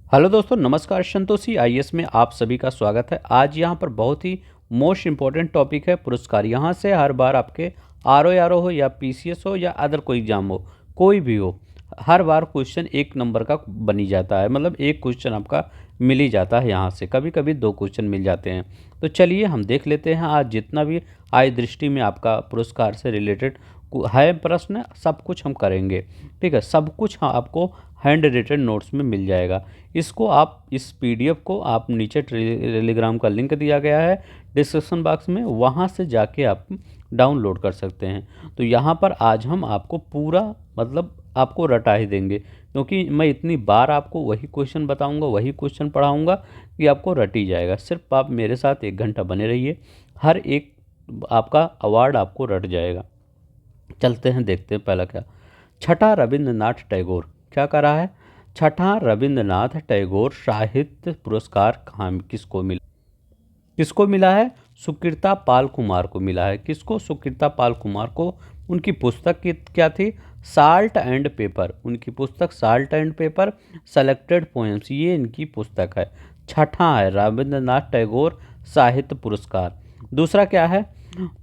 Hello दोस्तों, नमस्कार। Santoshi IAS में आप सभी का स्वागत है। आज यहाँ पर बहुत ही मोस्ट इम्पोर्टेंट टॉपिक है पुरस्कार। यहाँ से हर बार आपके आरओ हो या पीसीएस हो या अदर कोई एग्जाम हो, कोई भी हो, हर बार क्वेश्चन एक नंबर का बनी जाता है। मतलब एक क्वेश्चन आपका मिल ही जाता है। यहाँ से कभी कभी दो क्वेश्चन मिल जाते हैं। तो चलिए हम देख लेते हैं आज जितना भी आय दृष्टि में आपका पुरस्कार से रिलेटेड है प्रश्न, सब कुछ हम करेंगे। ठीक है, सब कुछ आपको हैंड रिटन नोट्स में मिल जाएगा। इसको आप इस पीडीएफ को आप नीचे टेलीग्राम का लिंक दिया गया है डिस्क्रिप्शन बॉक्स में, वहाँ से जाके आप डाउनलोड कर सकते हैं। तो यहाँ पर आज हम आपको पूरा मतलब आपको रटा ही देंगे, क्योंकि मैं इतनी बार आपको वही क्वेश्चन बताऊंगा, वही क्वेश्चन पढ़ाऊंगा कि आपको रट ही जाएगा। सिर्फ आप मेरे साथ 1 घंटा बने रहिए, हर एक आपका अवार्ड आपको रट जाएगा। चलते हैं, देखते हैं पहला क्या। छठा रविंद्रनाथ टैगोर क्या कर रहा है। छठा रविंद्रनाथ टैगोर साहित्य पुरस्कार कहाँ किसको मिला? किसको मिला है? सुकृता पाल कुमार को मिला है। किसको? सुकृता पाल कुमार को। उनकी पुस्तक की क्या थी? Salt and paper. उनकी पुस्तक salt and paper selected poems, ये इनकी पुस्तक है। छठा है रविंद्रनाथ टैगोर साहित्य पुरस्कार। दूसरा क्या है?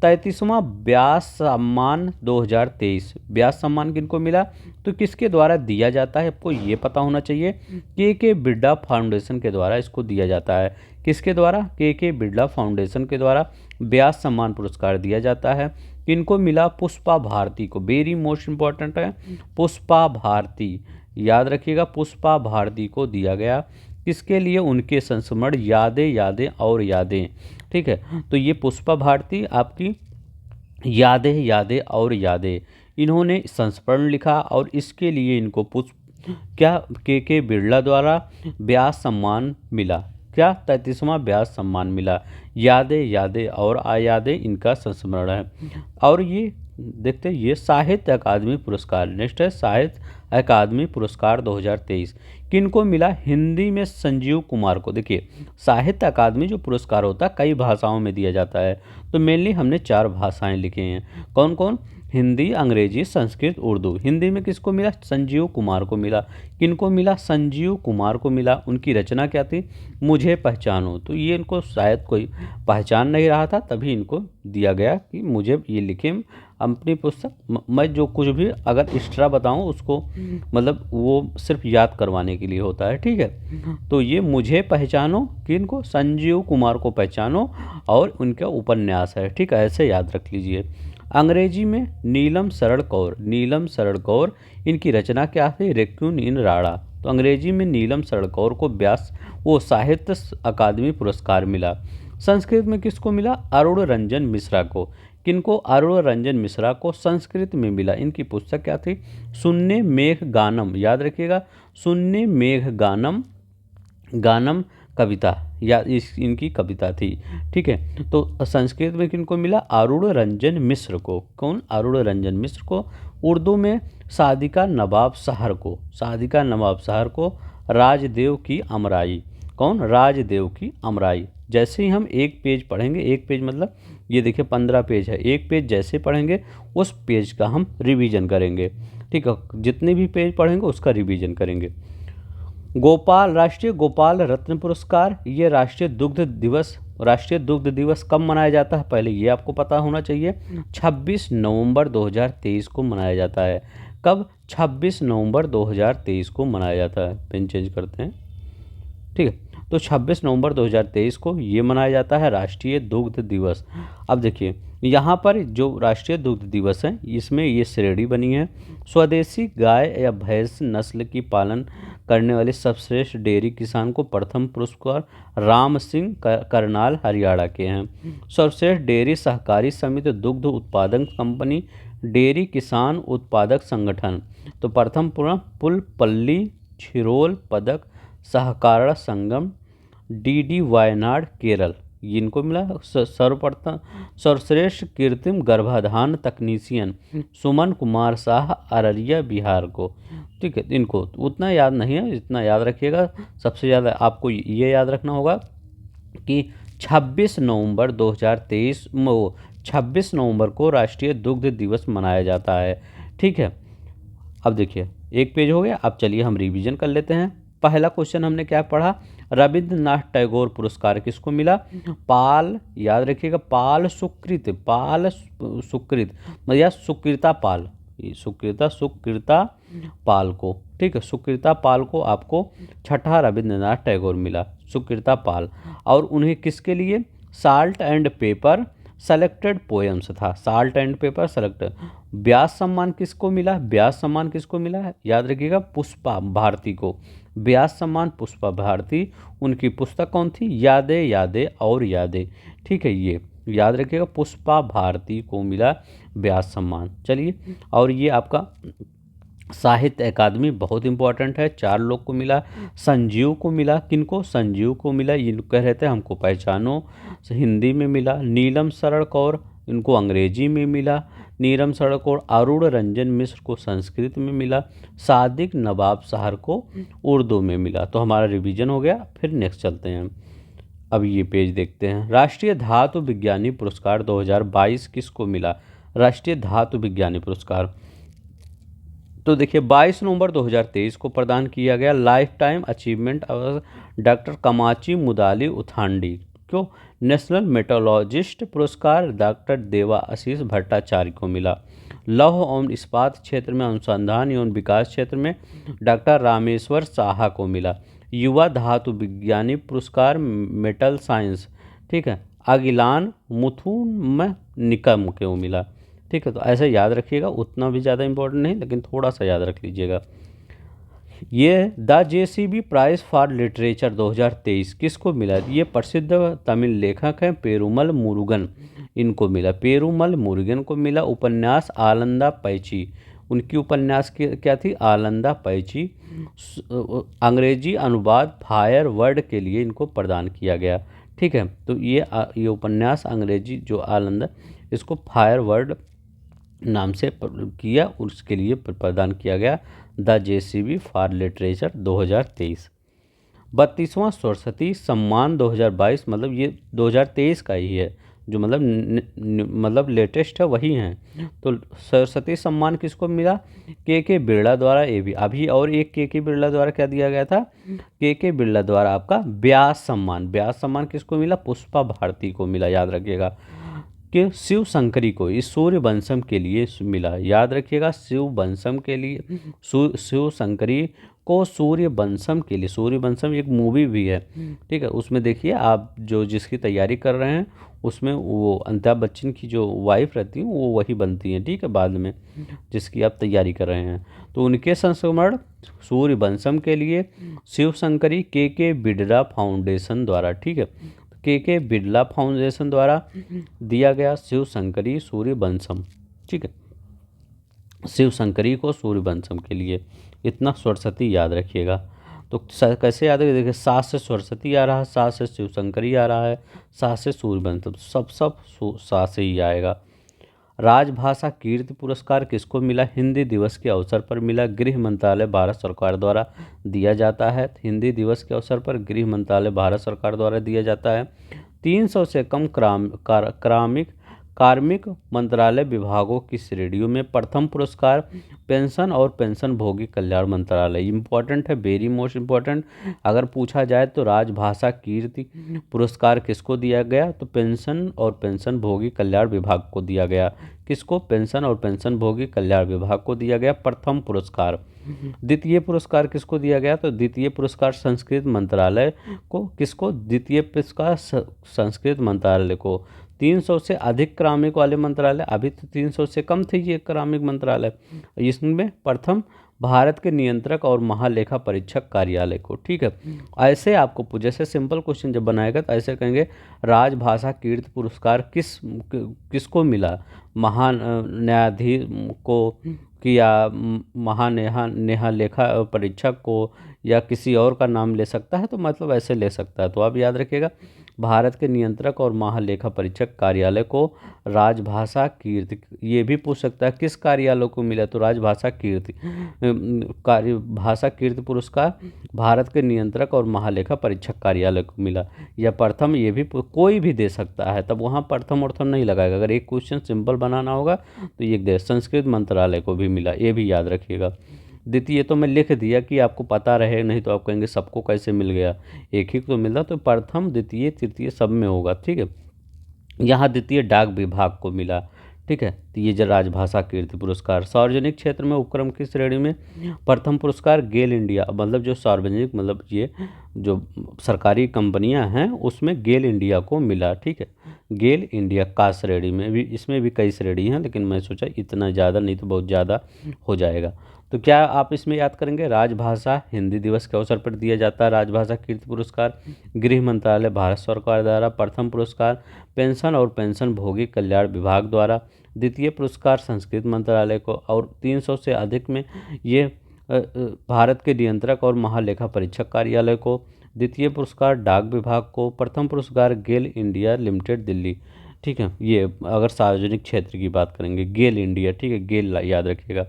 33वां व्यास सम्मान 2023। व्यास सम्मान किनको मिला? तो किसके द्वारा दिया जाता है आपको ये पता होना चाहिए। के बिरला फाउंडेशन के द्वारा इसको दिया जाता है। किसके द्वारा? के बिरला फाउंडेशन के द्वारा व्यास सम्मान पुरस्कार दिया जाता है। किनको मिला? पुष्पा भारती को। वेरी मोस्ट इम्पॉर्टेंट है, पुष्पा भारती, याद रखिएगा, पुष्पा भारती को दिया गया। किसके लिए? उनके संस्मरण यादें यादें और यादें। ठीक है, तो ये पुष्पा भारती आपकी यादें यादें और यादें, इन्होंने संस्मरण लिखा और इसके लिए इनको पुष्प क्या के बिरला द्वारा व्यास सम्मान मिला। क्या? 33वां व्यास सम्मान मिला। यादें यादें और यादें इनका संस्मरण है। और ये देखते हैं, ये साहित्य अकादमी पुरस्कार। नेक्स्ट है साहित्य अकादमी पुरस्कार 2023 किनको मिला? हिंदी में संजीव कुमार को। देखिए, साहित्य अकादमी जो पुरस्कार होता है कई भाषाओं में दिया जाता है, तो मेनली हमने 4 भाषाएं लिखी हैं। कौन कौन? हिंदी, अंग्रेजी, संस्कृत, उर्दू। हिंदी में किसको मिला? संजीव कुमार को मिला। किनको मिला? संजीव कुमार को मिला। उनकी रचना क्या थी? मुझे पहचानो। तो ये इनको शायद कोई पहचान नहीं रहा था, तभी इनको दिया गया कि मुझे ये लिखे अपनी पुस्तक। मैं जो कुछ भी अगर एक्स्ट्रा बताऊं उसको मतलब वो सिर्फ याद करवाने के लिए होता है। ठीक है, तो ये मुझे पहचानो, किनको? संजीव कुमार को पहचानो, और उनका उपन्यास है। ठीक है, ऐसे याद रख लीजिए। अंग्रेजी में नीलम शरण कौर। नीलम शरण कौर, इनकी रचना क्या थी? रेक्यून इन राड़ा। तो अंग्रेजी में नीलम शरण कौर को व्यास वो साहित्य अकादमी पुरस्कार मिला। संस्कृत में किसको मिला? अरुण रंजन मिश्रा को। किनको? अरुण रंजन मिश्रा को संस्कृत में मिला। इनकी पुस्तक क्या थी? सुन्ने मेघ गानम। याद रखिएगा, सुन्ने मेघ गानम, गानम कविता, या इनकी कविता थी। ठीक है, तो संस्कृत में किनको मिला? अरुण रंजन मिश्र को। कौन? अरुण रंजन मिश्र को। उर्दू में सादिका नवाब शहर को। सादिका नवाब शहर को। राजदेव की अमराई। कौन? राजदेव की अमराई। जैसे ही हम एक पेज पढ़ेंगे, एक पेज मतलब ये देखिए 15 पेज है, एक पेज जैसे पढ़ेंगे उस पेज का हम रिवीजन करेंगे। ठीक है, जितने भी पेज पढ़ेंगे उसका रिवीजन करेंगे। गोपाल, राष्ट्रीय गोपाल रत्न पुरस्कार, ये राष्ट्रीय दुग्ध दिवस कब मनाया जाता है? पहले ये आपको पता होना चाहिए। 26 नवंबर 2023 को मनाया जाता है। कब? 26 नवंबर 2023 को मनाया जाता है। पेन चेंज करते हैं। ठीक है, तो 26 नवंबर 2023 को ये मनाया जाता है राष्ट्रीय दुग्ध दिवस। अब देखिए, यहाँ पर जो राष्ट्रीय दुग्ध दिवस है इसमें ये श्रेणी बनी है। स्वदेशी गाय या भैंस नस्ल की पालन करने वाले सर्वश्रेष्ठ डेयरी किसान को प्रथम पुरस्कार राम सिंह करनाल हरियाणा के हैं। सर्वश्रेष्ठ डेयरी सहकारी समिति दुग्ध उत्पादक कंपनी डेयरी किसान उत्पादक संगठन, तो प्रथम पुलपल्ली छिरोल पदक सहकार संगम डीडी वायनाड केरल, इनको मिला। सर्वप्रथम सर्वश्रेष्ठ कृत्रिम गर्भाधान तकनीशियन सुमन कुमार शाह अररिया बिहार को। ठीक है, इनको उतना याद नहीं है, इतना याद रखिएगा। सबसे ज़्यादा आपको ये याद रखना होगा कि 26 नवंबर 2023 में 26 नवंबर को राष्ट्रीय दुग्ध दिवस मनाया जाता है। ठीक है, अब देखिए एक पेज हो गया। अब चलिए हम रिवीजन कर लेते हैं। पहला क्वेश्चन हमने क्या पढ़ा, रविंद्रनाथ टैगोर पुरस्कार किसको मिला, पाल, याद रखिएगा, पाल सुकृत, पाल सुकृत या सुकृता पाल, सुकृता पाल को, ठीक है, सुकृता पाल को आपको छठा रविंद्रनाथ टैगोर मिला, सुकृता पाल। और उन्हें किसके लिए, salt and paper selected poems था, साल्ट एंड पेपर सेलेक्टेड। व्यास सम्मान किसको मिला, व्यास सम्मान किसको मिला है, याद रखिएगा, पुष्पा भारती को, व्यास सम्मान पुष्पा भारती। उनकी पुस्तक कौन थी, यादें यादें और यादें, ठीक है, ये याद रखिएगा, पुष्पा भारती को मिला व्यास सम्मान। चलिए, और ये आपका साहित्य अकादमी बहुत इंपॉर्टेंट है, 4 लोग को मिला। संजीव को मिला, किनको, संजीव को मिला, ये कह रहे थे हमको पहचानो, हिंदी में मिला। नीलम शरण कौर, इनको अंग्रेजी में मिला, नीलम शरण कौर। अरुण रंजन मिश्र को संस्कृत में मिला। सादिक नवाब शहर को उर्दू में मिला। तो हमारा रिवीजन हो गया। फिर नेक्स्ट चलते हैं, अब ये पेज देखते हैं। राष्ट्रीय धातु विज्ञानी पुरस्कार 2022 किसको मिला, राष्ट्रीय धातु विज्ञानी पुरस्कार, तो देखिए 22 नवंबर 2023 को प्रदान किया गया। लाइफ टाइम अचीवमेंट डॉक्टर कमाची मुदाली उथांडी को। नेशनल मेट्रोलॉजिस्ट पुरस्कार डॉक्टर देवा आशीष भट्टाचार्य को मिला। लौह एवं इस्पात क्षेत्र में अनुसंधान एवं विकास क्षेत्र में डॉक्टर रामेश्वर साहा को मिला। युवा धातु विज्ञानी पुरस्कार मेटल साइंस, ठीक है, अगिलान मुथुम निकम को मिला। ठीक है, तो ऐसे याद रखिएगा, उतना भी ज़्यादा इंपॉर्टेंट नहीं, लेकिन थोड़ा सा याद रख लीजिएगा। ये the JCB prize for literature 2023 किसको मिला, ये प्रसिद्ध तमिल लेखक हैं पेरुमल मुरुगन, इनको मिला, पेरुमल मुरुगन को मिला। उपन्यास आलंदा पैची, उनकी उपन्यास की क्या थी, आलंदा पैची। अंग्रेजी अनुवाद फायर वर्ड के लिए इनको प्रदान किया गया। ठीक है, तो ये उपन्यास अंग्रेजी जो आलंदा, इसको फायर वर्ड नाम से किया, उसके लिए प्रदान किया गया द जेसीबी फॉर लिटरेचर 2023। 32वां सरस्वती सम्मान 2022, मतलब ये 2023 का ही है, जो मतलब लेटेस्ट है वही हैं। तो सरस्वती सम्मान किसको मिला, के बिरला द्वारा। ये भी अभी और एक के बिरला द्वारा क्या दिया गया था, के बिरला द्वारा आपका व्यास सम्मान। व्यास सम्मान किसको मिला, पुष्पा भारती को मिला, याद रखिएगा। कि शिव शंकरी को इस सूर्यवंशम के लिए मिला, याद रखिएगा, शिववंशम के लिए, शिव शंकरी को सूर्यवंशम के लिए। सूर्यवंशम एक मूवी भी है, ठीक है, उसमें देखिए आप जो जिसकी तैयारी कर रहे हैं उसमें वो अमिताभ बच्चन की जो वाइफ रहती हैं वो वही बनती हैं, ठीक है, बाद में जिसकी आप तैयारी कर रहे हैं। तो उनके संस्मरण सूर्यवंशम के लिए शिव शंकरी के बिडरा फाउंडेशन द्वारा, ठीक है, के बिरला फाउंडेशन द्वारा दिया गया शिव शंकरी सूर्यवंशम, ठीक है, शिव शंकरी को सूर्यवंशम के लिए। इतना सरस्वती याद रखिएगा। तो कैसे याद रखिए, देखिए सात से सरस्वती आ रहा है, सात से शिव शंकरी आ रहा है, सात से सूर्यवंशम, सब सात से ही आएगा। राजभाषा कीर्ति पुरस्कार किसको मिला, हिंदी दिवस के अवसर पर मिला। गृह मंत्रालय भारत सरकार द्वारा दिया जाता है। हिंदी दिवस के अवसर पर गृह मंत्रालय भारत सरकार द्वारा दिया जाता है। 300 से कम कार्मिक मंत्रालय विभागों की श्रेणियों में प्रथम पुरस्कार पेंशन और पेंशन भोगी कल्याण मंत्रालय। इम्पोर्टेंट है, वेरी मोस्ट इम्पोर्टेंट। अगर पूछा जाए तो राजभाषा कीर्ति पुरस्कार किसको दिया गया, तो पेंशन और पेंशन भोगी कल्याण विभाग को दिया गया। किसको, पेंशन और पेंशन भोगी कल्याण विभाग को दिया गया प्रथम पुरस्कार। द्वितीय पुरस्कार किसको दिया गया, तो द्वितीय पुरस्कार संस्कृत मंत्रालय को। किसको, द्वितीय पुरस्कार संस्कृत मंत्रालय को। 300 से अधिक क्रमिक वाले मंत्रालय, अभी तो 300 से कम थे ये क्रमिक मंत्रालय, इसमें प्रथम भारत के नियंत्रक और महालेखा परीक्षक कार्यालय को। ठीक है, ऐसे आपको जैसे सिंपल क्वेश्चन जब बनाएगा तो ऐसे कहेंगे राजभाषा कीर्ति पुरस्कार किसको मिला, महान न्यायाधीश को या नेहा लेखा परीक्षक को, या किसी और का नाम ले सकता है, तो मतलब ऐसे ले सकता है। तो आप याद रखिएगा, भारत के नियंत्रक और महालेखा परीक्षक कार्यालय को राजभाषा कीर्ति। ये भी पूछ सकता है किस कार्यालय को मिला, तो राजभाषा कीर्ति भाषा कीर्ति पुरस्कार भारत के नियंत्रक और महालेखा परीक्षक कार्यालय को मिला। या प्रथम, ये भी कोई भी दे सकता है, तब वहाँ प्रथम और नहीं लगाएगा। अगर एक क्वेश्चन सिंपल बनाना होगा तो ये दे, संस्कृत मंत्रालय को भी मिला, ये भी याद रखिएगा। द्वितीय तो मैं लिख दिया कि आपको पता रहे, नहीं तो आप कहेंगे सबको कैसे मिल गया, एक ही तो मिला, तो प्रथम द्वितीय तृतीय सब में होगा, ठीक है। यहाँ द्वितीय डाक विभाग को मिला, ठीक है। तो ये जो राजभाषा कीर्ति पुरस्कार, सार्वजनिक क्षेत्र में उपक्रम की श्रेणी में प्रथम पुरस्कार गेल इंडिया, मतलब जो सार्वजनिक मतलब ये जो सरकारी कंपनियां हैं उसमें गेल इंडिया को मिला, ठीक है। गेल इंडिया का श्रेणी में भी, इसमें भी कई श्रेणी हैं लेकिन मैं सोचा इतना ज़्यादा नहीं तो बहुत ज़्यादा हो जाएगा। तो क्या आप इसमें याद करेंगे, राजभाषा हिंदी दिवस के अवसर पर दिया जाता है राजभाषा कीर्ति पुरस्कार। गृह मंत्रालय भारत सरकार द्वारा प्रथम पुरस्कार पेंशन और पेंशन भोगी कल्याण विभाग द्वारा, द्वितीय पुरस्कार संस्कृत मंत्रालय को, और 300 से अधिक में ये भारत के नियंत्रक और महालेखा परीक्षक कार्यालय को, द्वितीय पुरस्कार डाक विभाग को, प्रथम पुरस्कार गेल इंडिया लिमिटेड दिल्ली, ठीक है। ये अगर सार्वजनिक क्षेत्र की बात करेंगे गेल इंडिया, ठीक है, गेल याद रखिएगा।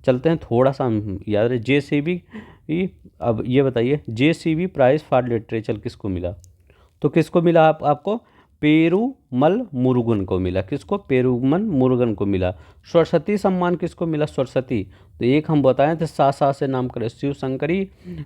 चलते हैं थोड़ा सा हम याद रहे JCB। अब ये बताइए JCB प्राइज़ फॉर लिटरेचर किसको मिला, तो किसको मिला आपको पेरूमल मुरुगन को मिला, किसको पेरूमल मुरुगन को मिला। सरस्वती सम्मान किसको मिला, सरस्वती, तो एक हम बताए थे सा से नाम करे शिवशंकरी,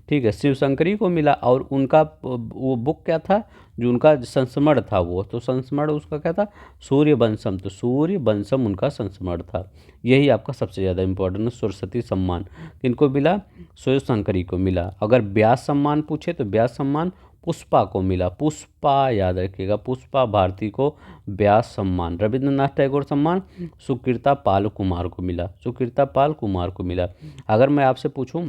ठीक है, शिवशंकरी को मिला। और उनका वो बुक क्या था, जो उनका संस्मरण था वो, तो संस्मरण उसका क्या था, सूर्यवंशम, तो सूर्यवंशम उनका संस्मरण था। यही आपका सबसे ज़्यादा इम्पोर्टेंट सरस्वती सम्मान किनको मिला, शिवशंकरी को मिला। अगर व्यास सम्मान पूछे तो व्यास सम्मान पुष्पा को मिला, पुष्पा याद रखिएगा, पुष्पा भारती को व्यास सम्मान। रविंद्रनाथ टैगोर सम्मान सुकीर्ता पाल कुमार को मिला, सुकीर्ता पाल कुमार को मिला। अगर मैं आपसे पूछूं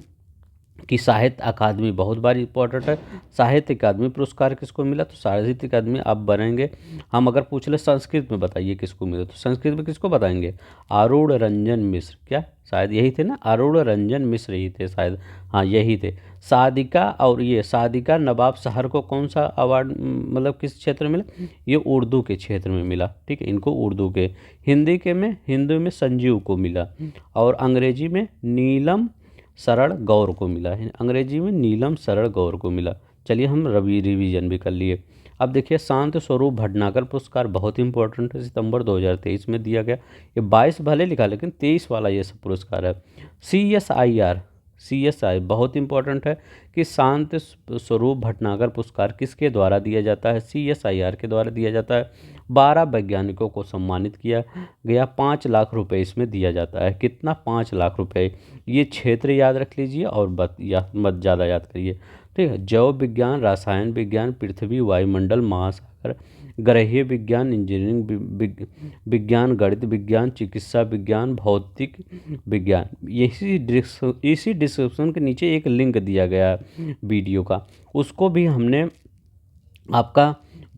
कि साहित्य अकादमी बहुत बार इंपॉर्टेंट है, साहित्य अकादमी पुरस्कार किसको मिला, तो साहित्य अकादमी आप बनेंगे। हम अगर पूछ ले संस्कृत में बताइए किसको मिला, तो संस्कृत में किसको बताएंगे, अरुण रंजन मिश्र, क्या शायद यही थे ना, अरुण रंजन मिश्र ही थे शायद, हाँ यही थे। सादिका, और ये सादिका नवाब शहर को कौन सा अवार्ड मतलब किस क्षेत्र में मिला, ये उर्दू के क्षेत्र में मिला, ठीक है, इनको उर्दू के। हिंदी में संजीव को मिला, और अंग्रेजी में नीलम सरल गौर को मिला है, अंग्रेजी में नीलम सरल गौर को मिला। चलिए हम रिवीजन भी कर लिए। अब देखिए शांत स्वरूप भटनागर पुरस्कार बहुत इंपॉर्टेंट है, सितंबर 2023 में दिया गया। ये 22 भले लिखा लेकिन 23 वाला ये सब पुरस्कार है। CSI बहुत इंपॉर्टेंट है कि शांत स्वरूप भटनागर पुरस्कार किसके द्वारा दिया जाता है, CSIR के द्वारा दिया जाता है। 12 वैज्ञानिकों को सम्मानित किया गया, 5 लाख रुपए इसमें दिया जाता है, कितना, 5 लाख रुपए। ये क्षेत्र याद रख लीजिए और मत ज़्यादा याद करिए, ठीक है। जैव विज्ञान, रसायन विज्ञान, पृथ्वी, वायुमंडल, महासागर, ग्रहीय विज्ञान, इंजीनियरिंग विज्ञान, गणित विज्ञान, चिकित्सा विज्ञान, भौतिक विज्ञान। इसी डिस्क्रिप्शन के नीचे एक लिंक दिया गया है वीडियो का, उसको भी हमने आपका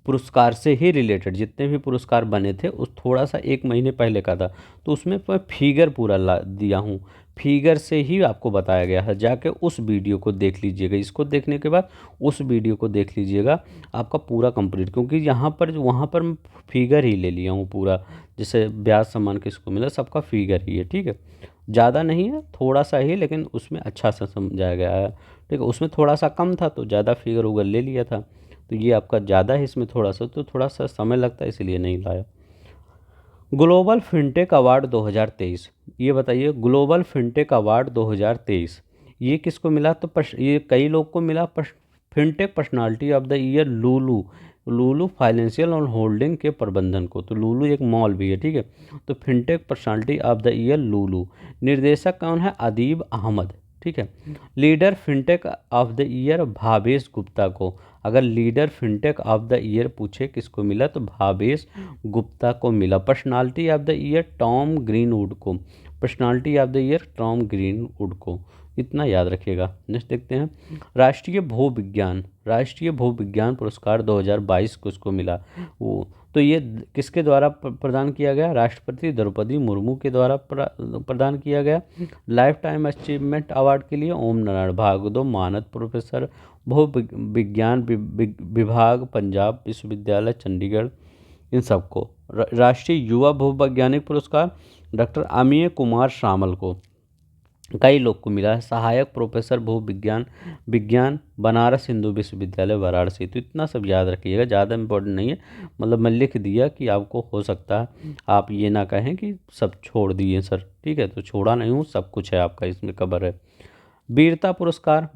पुरस्कार से ही रिलेटेड जितने भी पुरस्कार बने थे उस थोड़ा सा 1 महीने पहले का था, तो उसमें मैं फिगर पूरा दिया हूँ, फिगर से ही आपको बताया गया है। जाके उस वीडियो को देख लीजिएगा, इसको देखने के बाद उस वीडियो को देख लीजिएगा, आपका पूरा कंप्लीट, क्योंकि यहाँ पर वहाँ पर मैं फिगर ही ले लिया हूँ पूरा। जैसे व्यास सम्मान किसको मिला, सबका फिगर ही है, ठीक है, ज़्यादा नहीं है, थोड़ा सा ही, लेकिन उसमें अच्छा सा समझाया गया है, ठीक है। उसमें थोड़ा सा कम था तो ज़्यादा फिगर उगर ले लिया था, तो ये आपका ज़्यादा है इसमें थोड़ा सा, तो थोड़ा सा समय लगता है इसलिए नहीं लाया। ग्लोबल फिनटेक अवार्ड 2023, ये बताइए ग्लोबल फिनटेक अवार्ड 2023 ये किसको मिला, तो ये कई लोग को मिला। Fintech personality of the year Lulu financial और होल्डिंग के प्रबंधन को, तो लूलू एक मॉल भी है, ठीक है। तो fintech personality of the year Lulu. निर्देशक कौन है, अदीब अहमद, ठीक है। Leader fintech of the year Bhavesh Gupta को, अगर leader fintech of the year पूछे किसको मिला तो भावेश गुप्ता को मिला। Personality of the year Tom Greenwood को, personality of the year Tom Greenwood को, इतना याद रखिएगा। नेक्स्ट देखते हैं, राष्ट्रीय भूविज्ञान पुरस्कार 2022 को इसको मिला, वो तो ये किसके द्वारा प्रदान किया गया, राष्ट्रपति द्रौपदी मुर्मू के द्वारा प्रदान किया गया। लाइफ टाइम अचीवमेंट अवार्ड के लिए ओम नारायण भागवत मानद प्रोफेसर भू विज्ञान विभाग पंजाब विश्वविद्यालय चंडीगढ़, इन सबको। राष्ट्रीय युवा भूवैज्ञानिक पुरस्कार डॉक्टर अमीय कुमार शामल को, कई लोग को मिला है। सहायक प्रोफेसर भू विज्ञान बनारस हिंदू विश्वविद्यालय वाराणसी। तो इतना सब याद रखिएगा, ज़्यादा इम्पोर्टेंट नहीं है, मतलब मैं लिख दिया कि आपको हो सकता है आप ये ना कहें कि सब छोड़ दिए सर, ठीक है, तो छोड़ा नहीं हूँ, सब कुछ है आपका इसमें कवर है। वीरता पुरस्कार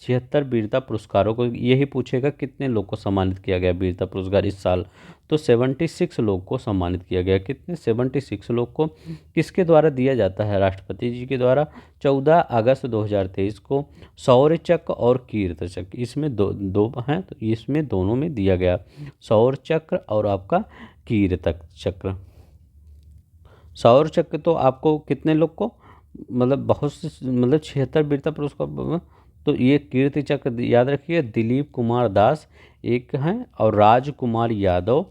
76 वीरता पुरस्कारों को, यही पूछेगा कितने लोग को सम्मानित किया गया वीरता पुरस्कार इस साल, तो 76 लोग को सम्मानित किया गया। कितने? 76 लोग को। किसके द्वारा दिया जाता है? राष्ट्रपति जी के द्वारा। 14 अगस्त 2023 को शौर्य चक्र और कीर्ति चक्र, इसमें दो हैं, तो इसमें दोनों में दिया गया, शौर्य चक्र और आपका कीर्ति चक्र। शौर्य चक्र तो आपको कितने लोग को, मतलब बहुत से, मतलब 76 वीरता पुरस्कार। तो ये कीर्ति चक्र याद रखिए, दिलीप कुमार दास एक हैं और राजकुमार यादव,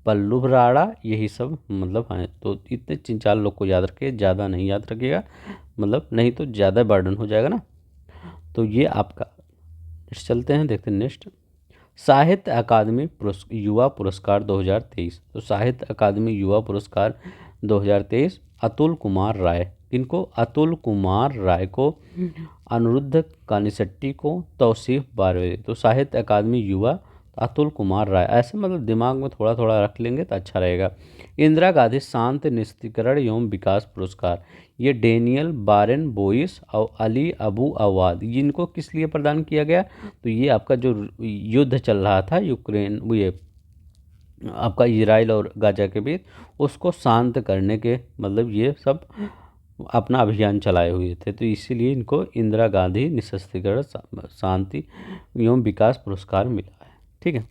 पल्लव राणा, यही सब मतलब हैं। तो इतने 3-4 लोग को याद रखिए, ज़्यादा नहीं याद रखिएगा, मतलब नहीं तो ज़्यादा बर्डन हो जाएगा ना। तो ये आपका, चलते हैं देखते हैं नेक्स्ट, साहित्य अकादमी युवा पुरस्कार 2023। तो साहित्य अकादमी युवा पुरस्कार 2023 अतुल कुमार राय, इनको अतुल कुमार राय को, अनिरुद्ध कानिसेट्टी को, तौसीफ बारवे। तो साहित्य अकादमी युवा अतुल कुमार राय, ऐसे मतलब दिमाग में थोड़ा थोड़ा रख लेंगे तो अच्छा रहेगा। इंदिरा गांधी शांति निस्तीकरण एवं विकास पुरस्कार, ये डेनियल बारेन बोइस और अली अबू अवाद, इनको किस लिए प्रदान किया गया? तो ये आपका जो युद्ध चल रहा था यूक्रेन, ये आपका इजराइल और गाजा के बीच, उसको शांत करने के, मतलब ये सब अपना अभियान चलाए हुए थे, तो इसीलिए इनको इंदिरा गांधी निःशस्त्रीकरण शांति एवं विकास पुरस्कार मिला है। ठीक है।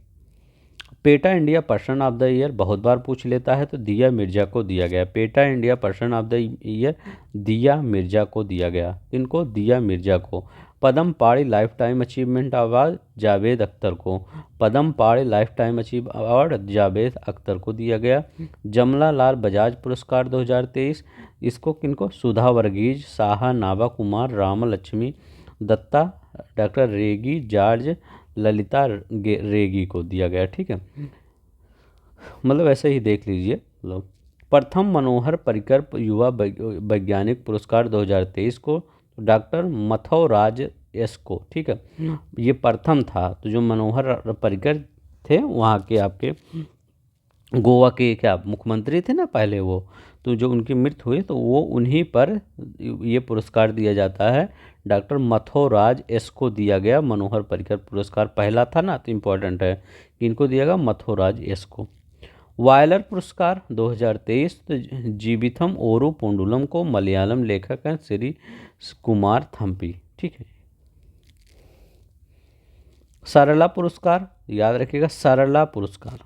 PETA India person of the year बहुत बार पूछ लेता है, तो दिया मिर्जा को दिया गया। PETA India person of the year दिया मिर्जा को दिया गया। इनको दिया मिर्जा को। पद्म पाड़ी life time achievement award Javed Akhtar को, पद्म पाड़ी life time achieve award Javed Akhtar को दिया गया। जमला लाल बजाज पुरस्कार 2023, इसको किनको? सुधा वर्गीज, साहा नाभा कुमार, राम लक्ष्मी दत्ता, डॉक्टर रेगी जॉर्ज, ललिता रेगी को दिया गया। ठीक है, मतलब ऐसे ही देख लीजिए। मतलब प्रथम मनोहर पर्रिकर युवा वैज्ञानिक पुरस्कार 2023 को डॉक्टर मथुराज एस को। ठीक है, ये प्रथम था, तो जो मनोहर पर्रिकर थे वहाँ के आपके गोवा के क्या मुख्यमंत्री थे ना पहले वो, तो जो उनकी मृत्यु हुई तो वो उन्हीं पर ये पुरस्कार दिया जाता है। डॉक्टर मथुराज एस को दिया गया मनोहर पर्रिकर पुरस्कार, पहला था ना, तो इम्पोर्टेंट है कि इनको दिया गया मथुराज एस को। वायलर पुरस्कार 2023, तो जीविथम ओरू पोंडुलम को, मलयालम लेखक हैं श्री कुमार थम्पी। ठीक है। सरला पुरस्कार याद रखिएगा, सरला पुरस्कार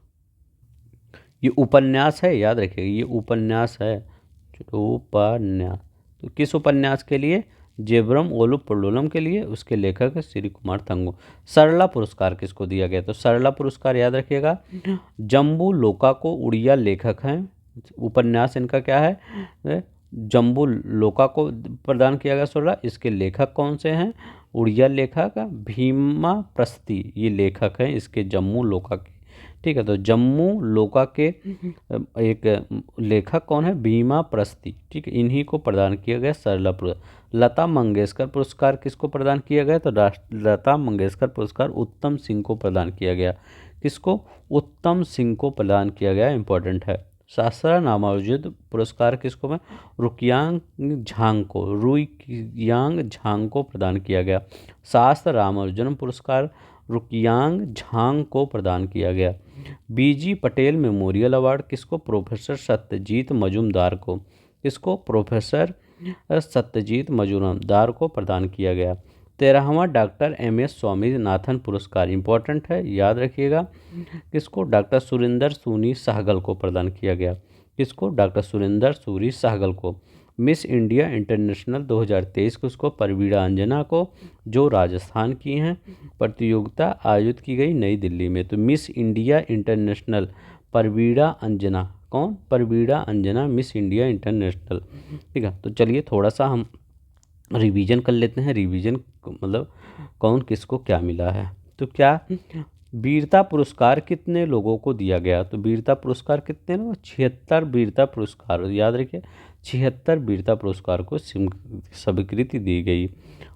ये उपन्यास है, याद रखिएगा ये उपन्यास है, उपन्यास। तो किस उपन्यास के लिए? जेबरम ओलू पोंडुलम के लिए, उसके लेखक है श्री कुमार थंगु। सरला पुरस्कार किसको दिया गया? तो सरला पुरस्कार याद रखिएगा, जम्बू लोका को, उड़िया लेखक हैं, उपन्यास इनका क्या है? जम्बू लोका को प्रदान किया गया सरला। इसके लेखक कौन से हैं? उड़िया लेखक भीमा प्रस्ती, ये लेखक हैं इसके जम्मू लोका के। ठीक है, तो जम्मू लोका के एक लेखक कौन है? भीमा प्रस्ती। ठीक है, इन्हीं को प्रदान किया गया सरला पुरस्कार। लता मंगेशकर पुरस्कार किसको प्रदान किया गया? तो लता मंगेशकर पुरस्कार उत्तम सिंह को प्रदान किया गया। किसको? उत्तम सिंह को प्रदान किया गया, इंपॉर्टेंट है। शास्त्रा नामार्जुन पुरस्कार किसको में? रुकियांग झांग को, रुकियांग झांग को प्रदान किया गया। शास्त्र रामार्जुन पुरस्कार रुकियांग झांग को प्रदान किया गया। बीजी पटेल मेमोरियल अवार्ड किसको? प्रोफेसर सत्यजीत मजूमदार को। किसको? प्रोफेसर सत्यजीत मजूमदार को प्रदान किया गया। 13वां डॉक्टर MS स्वामीनाथन पुरस्कार, इंपॉर्टेंट है, याद रखिएगा। किसको? डॉक्टर सुरेंद्र सूरी सहगल को प्रदान किया गया। किसको? डॉक्टर सुरेंद्र सूरी सहगल को। मिस इंडिया इंटरनेशनल 2023 को उसको परवीड़ा अंजना को, जो राजस्थान की हैं। प्रतियोगिता आयोजित की गई नई दिल्ली में। तो मिस इंडिया इंटरनेशनल परवीड़ा अंजना, कौन? परवीड़ा अंजना, मिस इंडिया इंटरनेशनल। ठीक है, तो चलिए थोड़ा सा हम रिवीजन कर लेते हैं। रिवीजन मतलब कौन किसको क्या मिला है। तो क्या वीरता पुरस्कार कितने लोगों को दिया गया? तो वीरता पुरस्कार कितने लोग? 76 वीरता पुरस्कार, याद रखिए 76 वीरता पुरस्कार को स्वीकृति दी गई।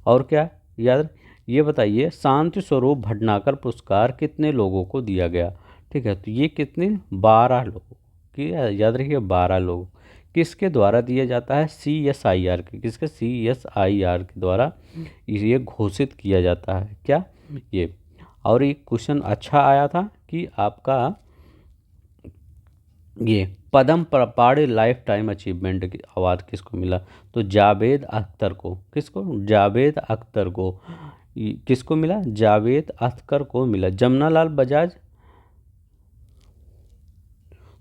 और क्या याद, ये बताइए शांति स्वरूप भटनागर पुरस्कार कितने लोगों को दिया गया? ठीक है, तो ये कितने? 12 लोगों की, याद रखिए 12 लोग। किसके द्वारा दिया जाता है? CSIR के, किसके? CSIR के द्वारा ये घोषित किया जाता है। क्या ये? और एक क्वेश्चन अच्छा आया था कि आपका ये पद्म पाड़े लाइफ टाइम अचीवमेंट की अवार्ड किसको मिला? तो जावेद अख्तर को। किसको? जावेद अख्तर को। किसको मिला? जावेद अख्तर को मिला। जमनालाल बजाज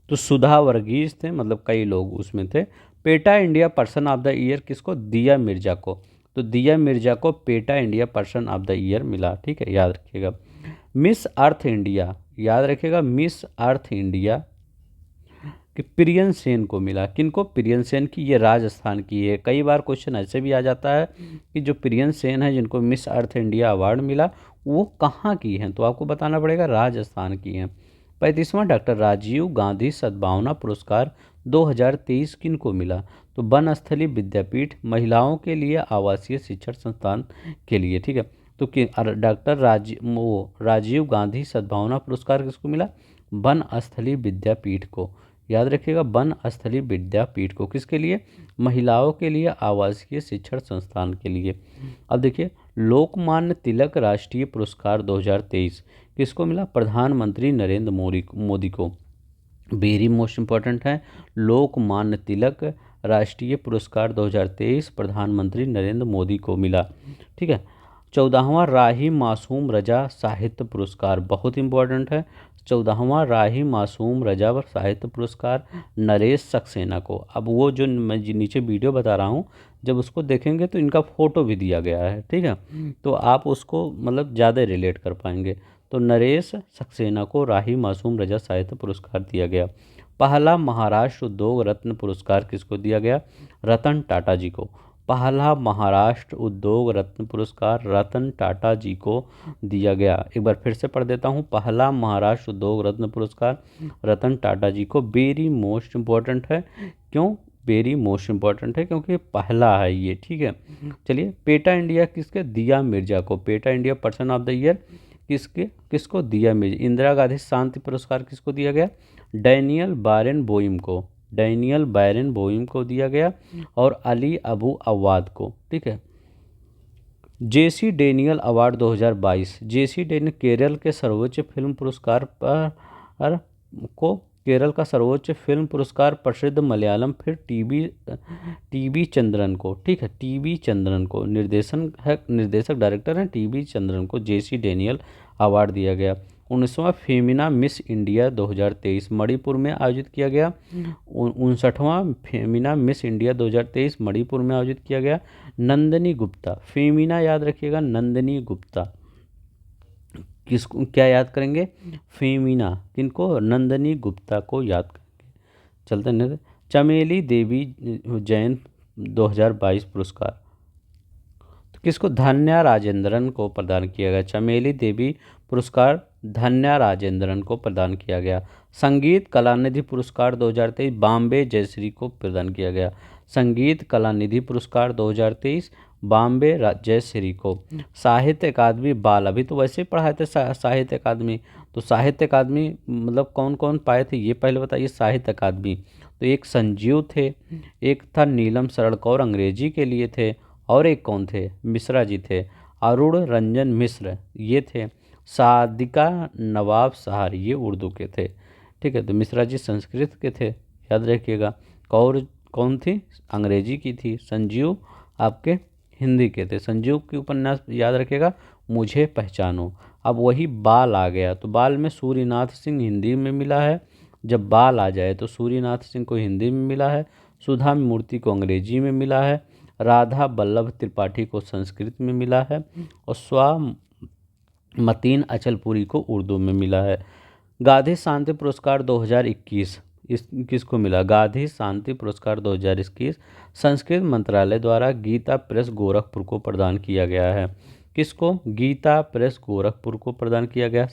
तो सुधा वर्गीस थे, मतलब कई लोग उसमें थे। PETA India person of the year किसको? दिया मिर्जा को। तो दिया मिर्जा को PETA India person of the year मिला। ठीक है, याद रखिएगा। मिस अर्थ इंडिया, याद रखिएगा, मिस अर्थ इंडिया कि प्रियन सेन को मिला। किनको? प्रियन सेन की। ये राजस्थान की है। कई बार क्वेश्चन ऐसे भी आ जाता है कि जो प्रियन सेन है जिनको मिस अर्थ इंडिया अवार्ड मिला वो कहाँ की हैं, तो आपको बताना पड़ेगा राजस्थान की हैं। 35वां डॉक्टर राजीव गांधी सद्भावना पुरस्कार 2023 किनको मिला? तो बनस्थली विद्यापीठ महिलाओं के लिए आवासीय शिक्षण संस्थान के लिए। ठीक है, तो डॉक्टर राजीव गांधी सद्भावना पुरस्कार किसको मिला? बनस्थली विद्यापीठ को। याद रखिएगा, बनस्थली विद्यापीठ को। किसके लिए? महिलाओं के लिए आवासीय शिक्षण संस्थान के लिए। अब देखिए, लोकमान्य तिलक राष्ट्रीय पुरस्कार 2023 किसको मिला? प्रधानमंत्री नरेंद्र मोदी को। वेरी मोस्ट इम्पोर्टेंट है, लोकमान्य तिलक राष्ट्रीय पुरस्कार 2023 प्रधानमंत्री नरेंद्र मोदी को मिला। ठीक है। 14वां राही मासूम रजा साहित्य पुरस्कार बहुत इंपॉर्टेंट है। 14वां राही मासूम रजा साहित्य पुरस्कार नरेश सक्सेना को। अब वो जो मैं नीचे वीडियो बता रहा हूँ, जब उसको देखेंगे तो इनका फ़ोटो भी दिया गया है। ठीक है, तो आप उसको मतलब ज़्यादा रिलेट कर पाएंगे। तो नरेश सक्सेना को राही मासूम रजा साहित्य पुरस्कार दिया गया। पहला महाराष्ट्र उद्योग रत्न पुरस्कार किसको दिया गया? रतन टाटा जी को। पहला महाराष्ट्र उद्योग रत्न पुरस्कार रतन टाटा जी को दिया गया। एक बार फिर से पढ़ देता हूँ। पहला महाराष्ट्र उद्योग रत्न पुरस्कार रतन टाटा जी को। वेरी मोस्ट इम्पोर्टेंट है। क्यों वेरी मोस्ट इम्पोर्टेंट है? क्योंकि पहला है ये। ठीक है, चलिए। पेटा इंडिया किसके? दिया मिर्जा को। PETA India person of the year किसको? दिया मिर्जा। इंदिरा गांधी शांति पुरस्कार किसको दिया गया? डैनियल बारेनबोइम को। डैनियल बारेनबोइम को दिया गया और अली अबू अवाद को। ठीक है। जेसी डेनियल अवार्ड 2022। जेसी डेनियल केरल के सर्वोच्च फिल्म पुरस्कार पर को केरल का सर्वोच्च फिल्म पुरस्कार प्रसिद्ध मलयालम फिर टीबी चंद्रन को। ठीक है, टीबी चंद्रन को। निर्देशक डायरेक्टर हैं टीबी चंद्रन को जेसी डेनियल अवार्ड दिया गया। 19वां फेमिना मिस इंडिया 2023 मणिपुर में आयोजित किया गया। 59वां फेमिना मिस इंडिया 2023 मणिपुर में आयोजित किया गया। नंदिनी गुप्ता। फेमिना याद रखिएगा, नंदिनी गुप्ता। किसको क्या याद करेंगे? फेमिना। किनको? नंदिनी गुप्ता को याद करेंगे। चलते हैं। चमेली देवी जैन 2022 पुरस्कार तो किसको? धन्या राजेंद्रन को प्रदान किया गया। चमेली देवी पुरस्कार धन्या राजेंद्रन को प्रदान किया गया। संगीत कलानिधि पुरस्कार 2023 बॉम्बे जयश्री को प्रदान किया गया। संगीत कलानिधि पुरस्कार 2023 बॉम्बे जयश्री को। साहित्य अकादमी बाल, अभी तो वैसे ही पढ़ाए थे साहित्य अकादमी, तो साहित्य अकादमी मतलब कौन कौन पाए थे ये पहले बताइए। साहित्य अकादमी तो एक संजीव थे, एक था नीलम शरण कौर अंग्रेजी के लिए थे, और एक कौन थे? मिश्रा जी थे। अरुण रंजन मिश्र ये थे। सादिका नवाब सहार ये उर्दू के थे। ठीक है, तो मिश्रा जी संस्कृत के थे, याद रखिएगा। कौर कौन थी? अंग्रेजी की थी। संजीव आपके हिंदी के थे। संजीव की उपन्यास याद रखिएगा, मुझे पहचानो। अब वही बाल आ गया, तो बाल में सूर्यनाथ सिंह हिंदी में मिला है। जब बाल आ जाए तो सूर्यनाथ सिंह को हिंदी में मिला है, सुधा मूर्ति को अंग्रेजी में मिला है, राधा बल्लभ त्रिपाठी को संस्कृत में मिला है, और स्वामतीन अचलपुरी को उर्दू में मिला है। गांधी शांति पुरस्कार 2021 किसको मिला? गांधी शांति पुरस्कार 2021 संस्कृत मंत्रालय द्वारा गीता प्रेस गोरखपुर को प्रदान किया गया है। किसको? गीता प्रेस गोरखपुर को प्रदान किया गया।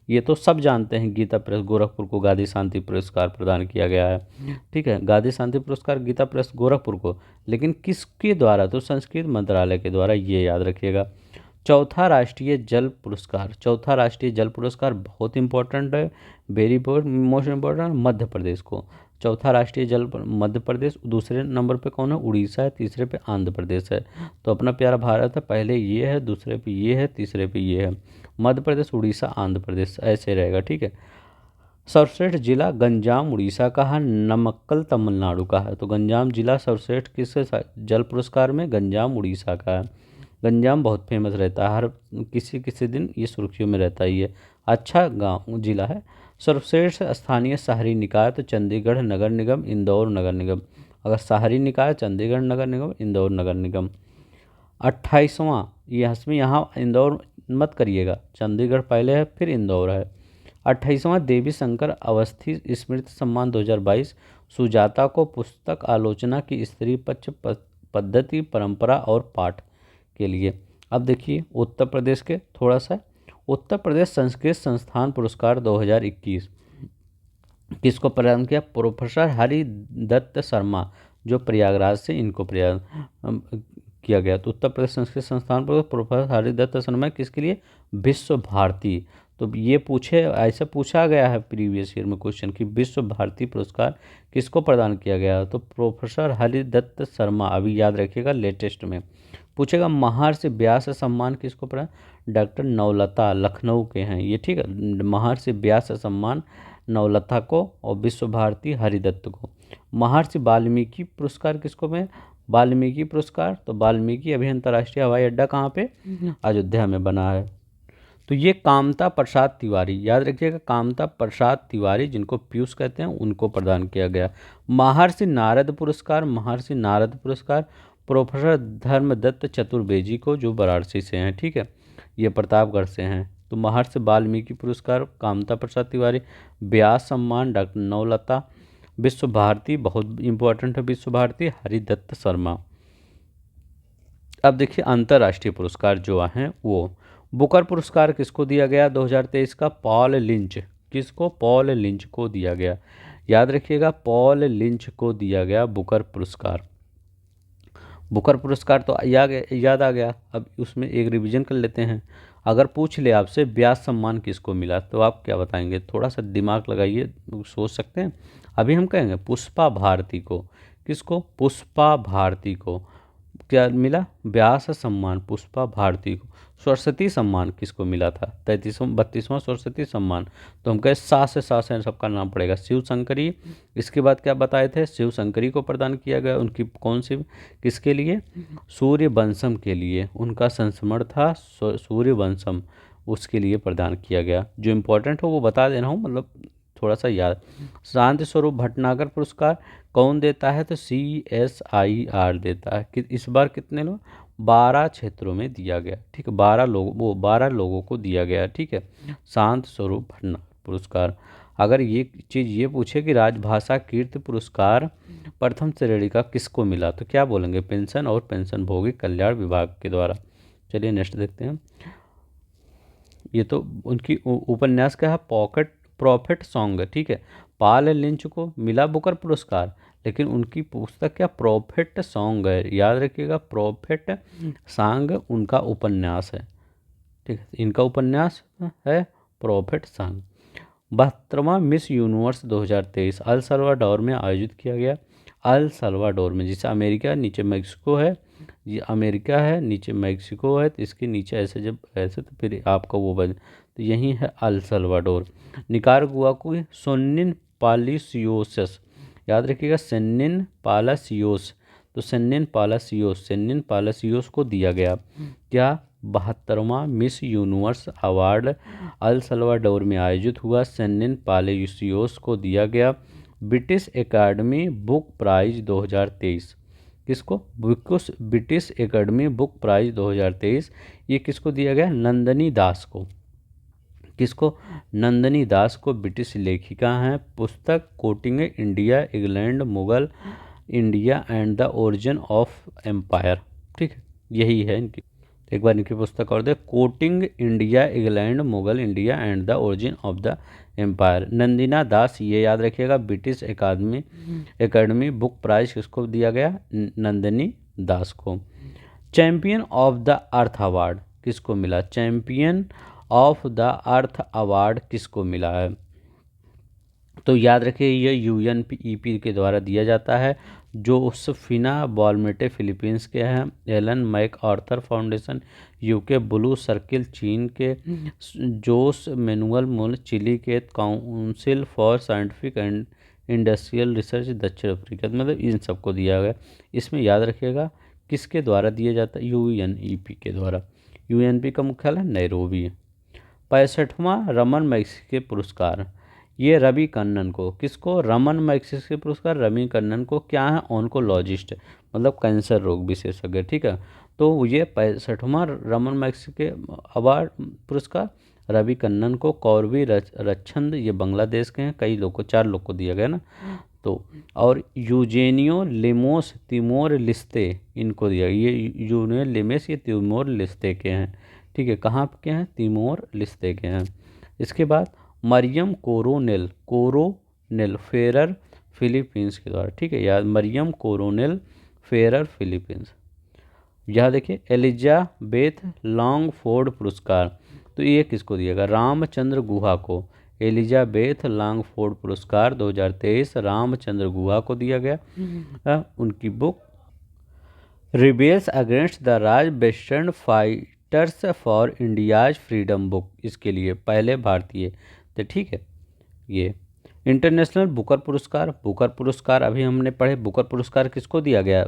ये तो सब जानते हैं, गीता प्रेस गोरखपुर को गांधी शांति पुरस्कार प्रदान किया गया है। ठीक है, गांधी शांति पुरस्कार गीता प्रेस गोरखपुर को, लेकिन किसके द्वारा? तो संस्कृत मंत्रालय के द्वारा, ये याद रखिएगा। चौथा राष्ट्रीय जल पुरस्कार। चौथा राष्ट्रीय जल पुरस्कार बहुत इंपॉर्टेंट है, very most important, Madhya Pradesh को। चौथा राष्ट्रीय जल मध्य प्रदेश, दूसरे नंबर पे कौन है, उड़ीसा है, तीसरे पे आंध्र प्रदेश है। तो अपना प्यारा भारत है, पहले ये है, दूसरे पे ये है, तीसरे पे ये है। मध्य प्रदेश, उड़ीसा, आंध्र प्रदेश ऐसे रहेगा, ठीक है। सर्वश्रेष्ठ जिला गंजाम उड़ीसा का है, नमक्कल तमिलनाडु का है। तो गंजाम जिला सर्वश्रेष्ठ किसके जल पुरस्कार में, गंजाम उड़ीसा का है। गंजाम बहुत फेमस रहता है, हर किसी किसी दिन ये सुर्खियों में रहता ही है, अच्छा गांव जिला है। सर्वश्रेष्ठ स्थानीय शहरी निकाय तो चंडीगढ़ नगर निगम, इंदौर नगर निगम। अगर शहरी निकाय चंडीगढ़ नगर निगम, इंदौर नगर निगम। 28वां, ये इसमें यहाँ इंदौर मत करिएगा, चंडीगढ़ पहले है फिर इंदौर है। 28वां देवी शंकर अवस्थी स्मृति सम्मान 2022 सुजाता को पुस्तक आलोचना की स्त्री पक्ष पद्धति, परंपरा और पाठ के लिए। अब देखिए उत्तर प्रदेश के थोड़ा सा, उत्तर प्रदेश संस्कृत संस्थान पुरस्कार 2021 किसको प्रदान किया, प्रोफेसर हरि दत्त शर्मा, जो प्रयागराज से इनको किया गया। तो उत्तर प्रदेश संस्कृत संस्थान पर प्रोफेसर हरि दत्त शर्मा किसके लिए, विश्व भारती। तो ये पूछे, ऐसा पूछा गया है प्रीवियस ईयर में क्वेश्चन कि विश्व भारती पुरस्कार किसको प्रदान किया गया, तो प्रोफेसर हरि दत्त शर्मा, अभी याद रखिएगा लेटेस्ट में पूछेगा। महर्षि व्यास सम्मान किसको प्रदान, डॉक्टर नवलता, लखनऊ के हैं ये, ठीक है। महर्षि व्यास सम्मान नवलता को और विश्व भारती हरिदत्त को। महर्षि वाल्मीकि पुरस्कार किसको में, वाल्मीकि पुरस्कार, तो वाल्मीकि अभी अंतर्राष्ट्रीय हवाई अड्डा कहाँ पे, अयोध्या में बना है। तो ये कामता प्रसाद तिवारी, याद रखिएगा कामता प्रसाद तिवारी, जिनको पीयूष कहते हैं, उनको प्रदान किया गया। महर्षि नारद पुरस्कार, महर्षि नारद पुरस्कार प्रोफेसर धर्मदत्त चतुर्वेदी को, जो वाराणसी से हैं, ठीक है, ये प्रतापगढ़ से हैं। तो महर्षि वाल्मीकि पुरस्कार कामता प्रसाद तिवारी, व्यास सम्मान डॉक्टर नवलता, विश्व भारती बहुत इंपॉर्टेंट है, विश्व भारती हरिदत्त शर्मा। अब देखिए अंतर्राष्ट्रीय पुरस्कार जो हैं वो, बुकर पुरस्कार किसको दिया गया 2023 का, पॉल लिंच, किसको, पॉल लिंच को दिया गया। याद रखिएगा पॉल लिंच को दिया गया बुकर पुरस्कार। बुकर पुरस्कार तो याद आ गया, अब उसमें एक रिवीजन कर लेते हैं। अगर पूछ ले आपसे व्यास सम्मान किसको मिला, तो आप क्या बताएंगे, थोड़ा सा दिमाग लगाइए, सोच सकते हैं। अभी हम कहेंगे पुष्पा भारती को, किसको, पुष्पा भारती को क्या मिला, व्यास सम्मान पुष्पा भारती को। सरस्वती सम्मान किसको मिला था, 32वां सरस्वती सम्मान, तो हम कहे से सबका नाम पड़ेगा, शिव शंकरी। इसके बाद क्या बताए थे, शिव शंकरी को प्रदान किया गया, उनकी कौन सी, किसके लिए, सूर्यवंशम के लिए, उनका संस्मरण था सूर्यवंशम, उसके लिए प्रदान किया गया। जो इम्पोर्टेंट हो वो बता देना हूँ, मतलब थोड़ा सा याद। शांति स्वरूप भटनागर पुरस्कार कौन देता है, तो CSIR देता है। कि इस बार कितने लोग, 12 क्षेत्रों में दिया गया, ठीक है, 12 लोगों को दिया गया, ठीक है, शांत स्वरूप भटनागर पुरस्कार। अगर ये चीज़ ये पूछे कि राजभाषा कीर्ति पुरस्कार प्रथम श्रेणी का किसको मिला, तो क्या बोलेंगे, पेंशन और पेंशन भोगी कल्याण विभाग के द्वारा। चलिए नेक्स्ट देखते हैं। ये तो उनकी उपन्यास का है पॉकेट प्रॉफिट सॉन्ग, ठीक है। पॉल लिंच को मिला बुकर पुरस्कार, लेकिन उनकी पुस्तक क्या, प्रॉफिट सॉन्ग है, याद रखिएगा प्रॉफिट सॉन्ग उनका उपन्यास है, ठीक है, इनका उपन्यास है प्रॉफिट सॉन्ग। 72वां मिस यूनिवर्स 2023 अल सल्वाडोर में आयोजित किया गया। अल सल्वाडोर में, जैसे अमेरिका नीचे मैक्सिको है, ये अमेरिका है नीचे मैक्सिको है, तो इसके नीचे ऐसे जब ऐसे तो फिर आपका वो बन, तो यही है अल सल्वाडोर। निकारागुआ को सोनिन पालिसियोस, याद रखिएगा सेनिन पालासियोस, तो सेनिन पालासियोस को दिया गया। क्या 72वां miss universe award El Salvador में आयोजित हुआ, सेनिन पालासियोस को दिया गया। ब्रिटिश एकेडमी बुक प्राइज 2023 किसको, ब्रिटिश एकेडमी बुक प्राइज 2023 ये किसको दिया गया, नंदिनी दास को, किसको, नंदिनी दास को, ब्रिटिश लेखिका हैं। पुस्तक courting India England Mughal India and the origin of empire, ठीक है, यही है इनकी। एक बार इनकी पुस्तक और दे, courting India England Mughal India and the origin of the empire. Nandini Das, ये याद रखिएगा, ब्रिटिश एकेडमी बुक प्राइज किसको दिया गया, नंदिनी दास को। Champion of the earth award किसको मिला, champion of the earth award किसको मिला है, तो याद रखिए ये यूएनईपी के द्वारा दिया जाता है। जोसफिना बॉलमेटे फिलीपींस के हैं। Ellen MacArthur Foundation UK. Blue circle चीन के। जोस मैनुअल मुल चिली के। Council for scientific and industrial research दक्षिण अफ्रीका। मतलब इन सबको दिया गया। इसमें याद रखिएगा किसके द्वारा दिया जाता है, यूएनईपी के द्वारा। यूएनपी का मुख्यालय नैरोबी है। 65वां रमन मैग्सेसे पुरस्कार, ये रवि कन्नन को, किसको, रमन मैग्सेसे पुरस्कार रवि कन्नन को, क्या है, ऑन्कोलॉजिस्ट मतलब कैंसर रोग विशेषज्ञ, ठीक है। तो ये 65वां रमन मैग्सेसे अवार्ड पुरस्कार रवि कन्नन को। कौरवी रच्छंद ये बांग्लादेश के हैं, कई लोग को, 4 लोग को दिया गया ना। तो और यूजेनियो लेमोस तिमोर लिस्ते इनको दिया, ये यूजेनियो लेमेस ये तिमोर लिस्ते के हैं, ठीक है। कहाँ के हैं, तिमोर लिस्ते के हैं। इसके बाद मरियम कोरोनेल फेरर फिलीपींस के द्वारा, ठीक है याद, मरियम कोरोनेल फेरर फिलीपींस। यहाँ देखिए एलिजाबेथ लॉन्गफोर्ड पुरस्कार, तो ये किसको दिया गया, रामचंद्र गुहा को। एलिजाबेथ लॉन्गफोर्ड पुरस्कार 2023 रामचंद्र गुहा को दिया गया। उनकी book rebels against the Raj western fighters for India's freedom book, इसके लिए पहले भारतीय, तो ठीक है। ये इंटरनेशनल बुकर पुरस्कार अभी हमने पढ़े। बुकर पुरस्कार किसको दिया गया,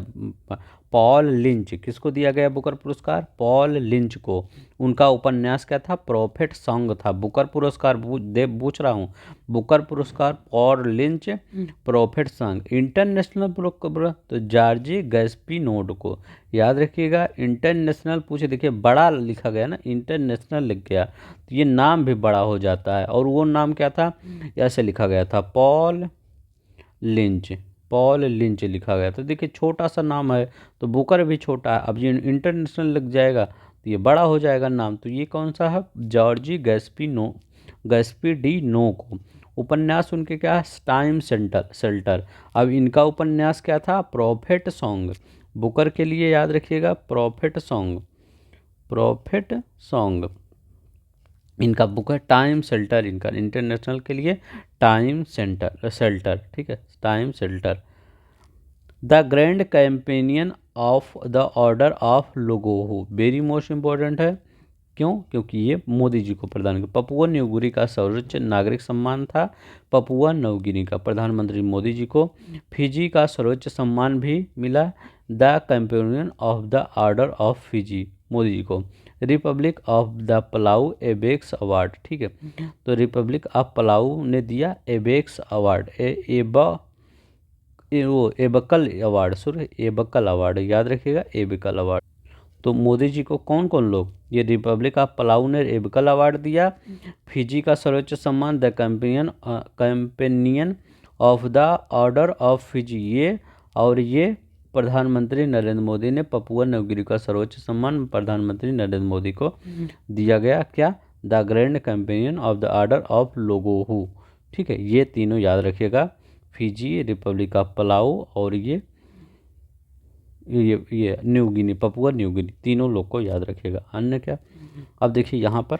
पॉल लिंच, किसको दिया गया बुकर पुरस्कार, पॉल लिंच को। उनका उपन्यास क्या था, प्रोफेट सॉन्ग था। बुकर पुरस्कार पूछ रहा हूँ, बुकर पुरस्कार Paul Lynch prophet song. International Booker तो जॉर्जी गैस्पिनोड को, याद रखिएगा। इंटरनेशनल पूछे, देखिए बड़ा लिखा गया ना, इंटरनेशनल लिख गया तो ये नाम भी बड़ा हो जाता है, और वो नाम क्या था, ऐसे लिखा गया था पॉल लिंच लिखा गया था। देखिए छोटा सा नाम है तो बुकर भी छोटा है, अब ये इंटरनेशनल लग जाएगा तो ये बड़ा हो जाएगा नाम। तो ये कौन सा है, जॉर्जी गैस्पी डी नो को। उपन्यास उनके क्या है, टाइम शेल्टर। अब इनका उपन्यास क्या था, प्रोफेट सॉन्ग। बुकर के लिए याद रखिएगा प्रोफेट सॉन्ग इनका बुक है। टाइम शेल्टर इनका, इंटरनेशनल के लिए टाइम शेल्टर, ठीक है, time shelter. The grand companion of the order of लोगोहू, very most important है। क्यों, क्योंकि ये मोदी जी को प्रदान किया। पपुआ न्यूगिनी का सर्वोच्च नागरिक सम्मान था, पपुआ न्यूगिनी का, प्रधानमंत्री मोदी जी को। फिजी का सर्वोच्च सम्मान भी मिला, the companion of the order of Fiji, Modi ji को। Republic of the Palau Ebakl award, ठीक है। तो रिपब्लिक ऑफ पलाऊ ने दिया एबेक्स अवार्ड, एबकल अवार्ड, याद रखिएगा एबकल अवार्ड। तो मोदी जी को कौन कौन लोग, ये रिपब्लिक ऑफ पलाऊ ने एबकल अवार्ड दिया, फिजी का सर्वोच्च सम्मान the companion of the order of Fiji ये, और ये प्रधानमंत्री नरेंद्र मोदी ने पपुआ न्यूगिनी का सर्वोच्च सम्मान प्रधानमंत्री नरेंद्र मोदी को दिया गया, क्या, the grand companion of the order of लोगोहू, ठीक है। ये तीनों याद रखिएगा, फिजी, रिपब्लिक ऑफ पलाऊ और ये New Guinea, Papua New Guinea, तीनों लोग को याद रखिएगा। अन्य क्या, अब देखिए यहाँ पर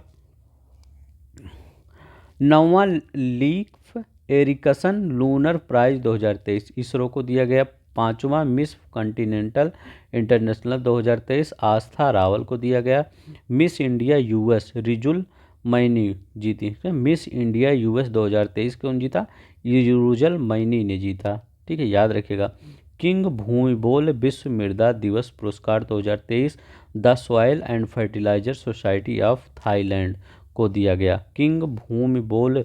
9वां Leif Erikson lunar prize 2023 ISRO को दिया गया। 5वां miss continental international 2023 Aastha Rawal को दिया गया। Miss India US Rijul Maini जीती। मिस इंडिया यूएस 2023 कौन जीता, रिजुल मैनी ने जीता, ठीक है, याद रखिएगा। किंग भूमिबोल विश्व मृदा दिवस पुरस्कार 2023 the soil and fertiliser society of Thailand को दिया गया। किंग भूमिबोल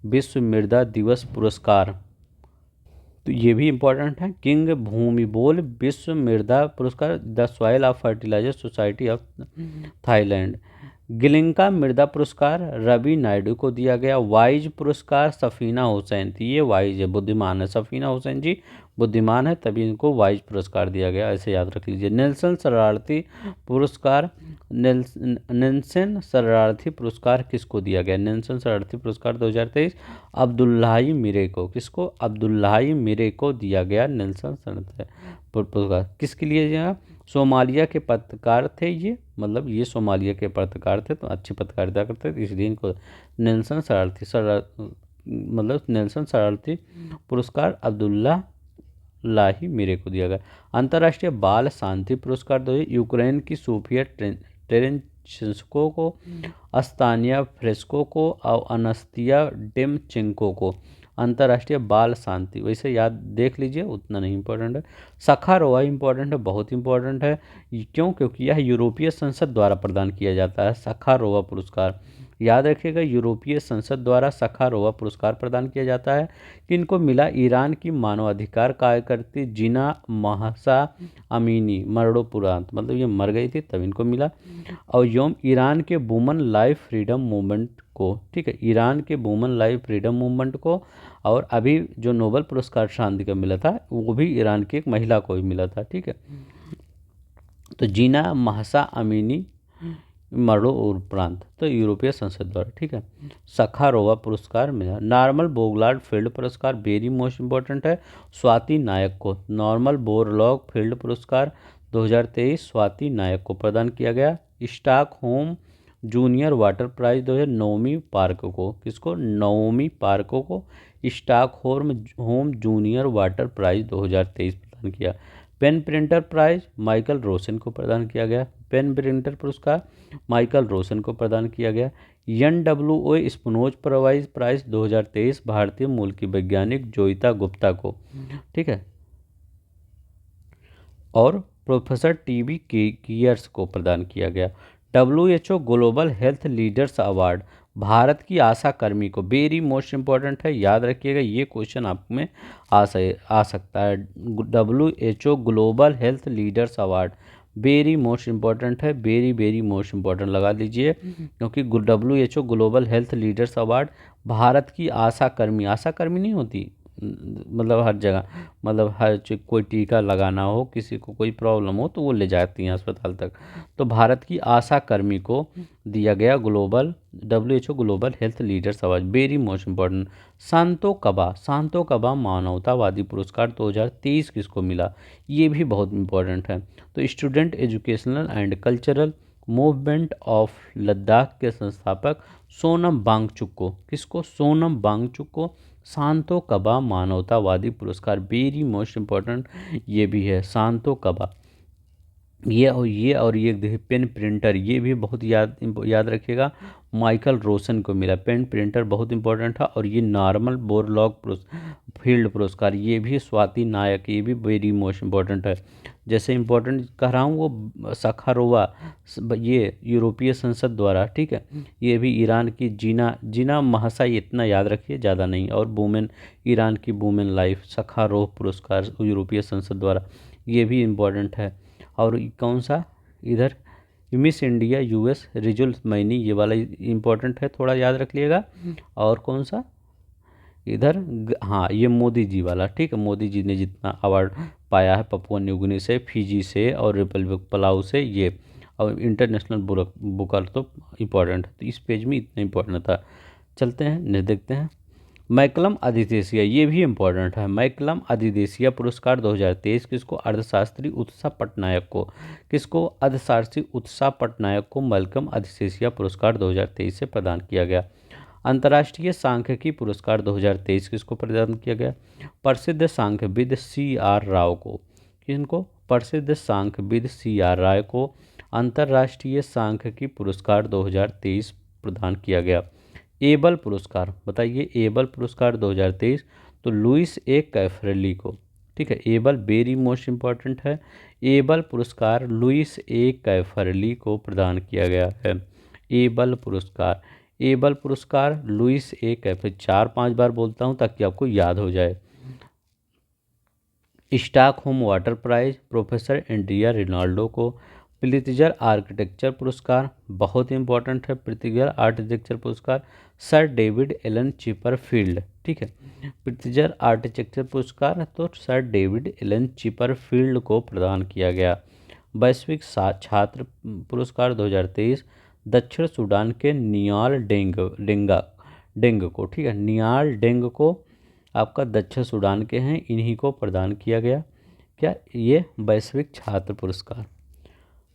विश्व मृदा दिवस पुरस्कार, तो ये भी इम्पोर्टेंट है। किंग भूमिबोल विश्व मृदा पुरस्कार the soil of fertilizer society of Thailand. Glinka मृदा पुरस्कार रवि नायडू को दिया गया। वाइज पुरस्कार सफीना हुसैन थी, ये वाइज है, बुद्धिमान है, सफीना हुसैन जी बुद्धिमान है तभी इनको वाइज पुरस्कार दिया गया, ऐसे याद रख लीजिए। नेल्सन शरणार्थी पुरस्कार, नेल्सन शरणार्थी पुरस्कार किसको दिया गया, नेल्सन शरणार्थी पुरस्कार 2023 अब्दुल्लाही मिरे को, किसको, अब्दुल्लाही मिरे को दिया गया नेल्सन शरणार्थी पुरस्कार। किसके लिए दिया, सोमालिया के पत्रकार थे ये, मतलब ये सोमालिया के पत्रकार थे तो अच्छी पत्रकारिता करते थे, इसलिए इनको नेल्सन शरणार्थी मतलब नेल्सन शरारती पुरस्कार अब्दुल्ला लाही मेरे को दिया गया। अंतर्राष्ट्रीय बाल शांति पुरस्कार दो यूक्रेन की सोफिया टेरेंचेंको को, अस्तानिया फ्रेस्को को और अनस्तिया डेमचेंको को। अंतर्राष्ट्रीय बाल शांति वैसे याद देख लीजिए, उतना नहीं इंपॉर्टेंट है। सखारोवा इंपॉर्टेंट है, बहुत इंपॉर्टेंट है। क्यों? क्योंकि यह यूरोपीय संसद द्वारा प्रदान किया जाता है। सखारोवा पुरस्कार याद रखिएगा, यूरोपीय संसद द्वारा सखारोवा पुरस्कार प्रदान किया जाता है। किनको मिला? ईरान की मानवाधिकार कार्यकर्ती जिना महसा अमीनी, मरणोपरांत, मतलब ये मर गई थी तब इनको मिला। और योम ईरान के वुमन लाइफ फ्रीडम मूवमेंट को, ठीक है, ईरान के वुमन लाइफ फ्रीडम मूवमेंट को। और अभी जो नोबेल पुरस्कार शांति का मिला था वो भी ईरान की एक महिला को ही मिला था, ठीक है। तो जीना महसा अमीनी मरणोपरांत तो यूरोपीय संसद द्वारा, ठीक है। सखारोवा पुरस्कार मिला। नॉर्मल बोरलॉग फील्ड पुरस्कार वेरी मोस्ट इंपॉर्टेंट है, स्वाति नायक को। नॉर्मल बोरलॉग फील्ड पुरस्कार 2023 स्वाति नायक को प्रदान किया गया। स्टॉकहोम जूनियर वाटर प्राइज 2000 नवमी पार्क को। किसको? नवमी पार्क को स्टॉकहोम जूनियर वाटर प्राइज 2023 प्रदान किया। पेन प्रिंटर प्राइज माइकल रोशन को प्रदान किया गया। पेन प्रिंटर पुरस्कार माइकल रोशन को प्रदान किया गया। NWO स्पिनोज प्राइज 2023 भारतीय मूल की वैज्ञानिक जोइता गुप्ता को, ठीक है, और प्रोफेसर TB कियर्स को प्रदान किया गया। WHO global health leaders award Bharat की आशा कर्मी को, वेरी मोस्ट इंपॉर्टेंट है, याद रखिएगा, ये क्वेश्चन आप में आ सकता है। WHO global health leaders award very most important है, वेरी मोस्ट इंपॉर्टेंट लगा दीजिए, क्योंकि WHO global health leaders award Bharat की आशा कर्मी नहीं होती, मतलब हर जगह, मतलब हर कोई टीका लगाना हो, किसी को कोई प्रॉब्लम हो तो वो ले जाती हैं अस्पताल तक। तो भारत की आशा कर्मी को दिया गया WHO global health leaders award, very most important. Santo कबा मानवतावादी पुरस्कार 2023 किसको मिला? ये भी बहुत इंपॉर्टेंट है। तो student educational and cultural movement of Ladakh के संस्थापक सोनम वांगचुक को। किसको? सोनम वांगचुक को सांतो कबा मानवतावादी पुरस्कार, वेरी मोस्ट इंपॉर्टेंट ये भी है। सांतो कबा ये देखिए पेन प्रिंटर, ये भी बहुत याद रखिएगा, माइकल रोशन को मिला। पेन प्रिंटर बहुत इंपॉर्टेंट था। और ये नॉर्मल बोरलॉग फील्ड पुरस्कार, ये भी स्वाति नायक, ये भी वेरी मोस्ट इंपॉर्टेंट है। जैसे इंपॉर्टेंट कह रहा हूँ वो सखारोवा, ये यूरोपीय संसद द्वारा, ठीक है। ये भी ईरान की जीना महसा, इतना याद रखिए, ज़्यादा नहीं। और वुमेन, ईरान की वुमेन लाइफ सखारोव पुरस्कार यूरोपीय संसद द्वारा, ये भी इम्पोर्टेंट है। और कौन सा इधर miss India US Rijul many, ये वाला इम्पोर्टेंट है, थोड़ा याद रख लिएगा। और कौन सा इधर, हाँ ये मोदी जी वाला, ठीक है, मोदी जी ने जितना अवार्ड पाया है पपुआ न्यू गिनी से, फिजी से और रिपब्लिक पलाऊ से, ये और इंटरनेशनल बुकर तो इम्पोर्टेंट है। तो इस पेज में इतना इम्पोर्टेंट था। चलते हैं नेक्स्ट देखते हैं। मैकलम अधिदेशिया, ये भी इम्पोर्टेंट है। मैकलम अधिदेशिया पुरस्कार 2023 किसको? अर्थशास्त्री उत्सा पटनायक को। किसको? अर्थशास्त्री उत्सा पटनायक को मैकलम अधिदेशिया पुरस्कार 2023 से प्रदान किया गया। अंतर्राष्ट्रीय सांख्यिकी पुरस्कार 2023 किसको प्रदान किया गया? प्रसिद्ध सांख्यविद CR राव को। किनको? प्रसिद्ध सांख्यविद CR राव को अंतर्राष्ट्रीय सांख्यिकी पुरस्कार 2023 प्रदान किया गया। एबल पुरस्कार बताइए, एबल पुरस्कार 2023 तो लुइस ए कैफरेली को, ठीक है। एबल वेरी मोस्ट इंपॉर्टेंट है। एबल पुरस्कार लुइस ए कैफरेली को प्रदान किया गया है। एबल पुरस्कार लुइस ए कैफरे, 4-5 बार बोलता हूँ ताकि आपको याद हो जाए। Stockholm water prize professor Andrea Rinaldo को। प्रित्जर आर्किटेक्चर पुरस्कार बहुत इंपॉर्टेंट है। प्रित्जर आर्किटेक्चर पुरस्कार सर डेविड एलन चिपरफील्ड, ठीक है। प्रित्जर आर्किटेक्चर पुरस्कार तो सर डेविड एलन चिपरफील्ड को प्रदान किया गया। वैश्विक छात्र पुरस्कार 2023 दक्षिण सूडान के नियाल डेंग को, ठीक है, नियाल डेंग को आपका दक्षिण सूडान के हैं, इन्हीं को प्रदान किया गया। क्या? ये वैश्विक छात्र पुरस्कार।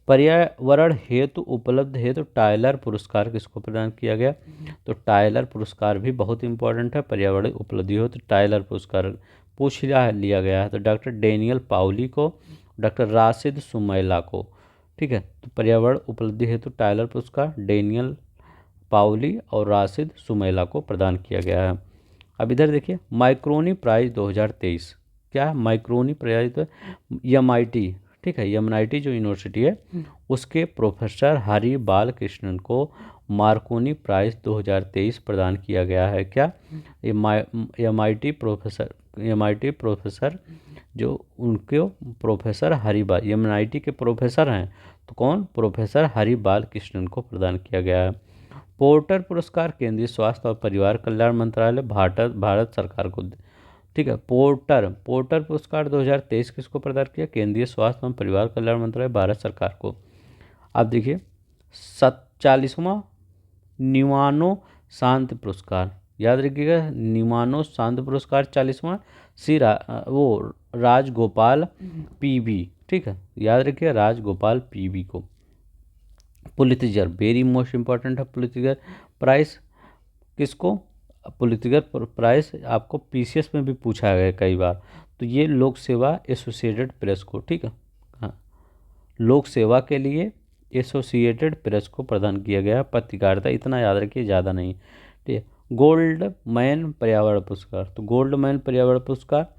पर्यावरण हेतु उपलब्ध हेतु टायलर पुरस्कार किसको प्रदान किया गया? तो टायलर पुरस्कार भी बहुत इंपॉर्टेंट है। पर्यावरण उपलब्धि हो तो टायलर पुरस्कार पूछ लिया गया है। तो डॉक्टर डेनियल पाउली को, डॉक्टर राशिद सुमैला को। ठीक है, तो पर्यावरण उपलब्धि हेतु टायलर पुरस्कार डेनियल पाउली और राशिद सुमैला को प्रदान किया गया है। अब इधर देखिए, माइक्रोनी प्राइज 2023 क्या है? माइक्रोनी प्राइज तो MIT, ठीक है, MIT जो यूनिवर्सिटी है उसके प्रोफेसर हरि बाल कृष्णन को मार्कोनी प्राइज 2023 प्रदान किया गया है। क्या? MIT प्रोफेसर जो उनके प्रोफेसर हरिबाल MIT के प्रोफेसर हैं, तो कौन? प्रोफेसर हरिबाल कृष्णन को प्रदान किया गया है। पोर्टर पुरस्कार केंद्रीय स्वास्थ्य और परिवार कल्याण मंत्रालय भारत सरकार को। ठीक है, पोर्टर पुरस्कार 2023 किसको प्रदान किया? केंद्रीय स्वास्थ्य एवं परिवार कल्याण मंत्रालय भारत सरकार को। अब देखिए 47वां निवानो शांति पुरस्कार, याद रखिएगा, निवानो शांति पुरस्कार 40वां वो राजगोपाल PV, ठीक है, याद रखिए राजगोपाल PV को। पुलित्जर, वेरी मोस्ट इंपॉर्टेंट है पुलित्जर प्राइज किसको? पुलित्जर प्राइज आपको PCS में भी पूछा गया कई बार। तो ये लोक सेवा एसोसिएटेड प्रेस को, ठीक है, हाँ, लोक सेवा के लिए एसोसिएटेड प्रेस को प्रदान किया गया पत्रकारिता, इतना याद रखिए, ज़्यादा नहीं। ठीक है, गोल्ड मैन पर्यावरण पुरस्कार, तो गोल्ड मैन पर्यावरण पुरस्कार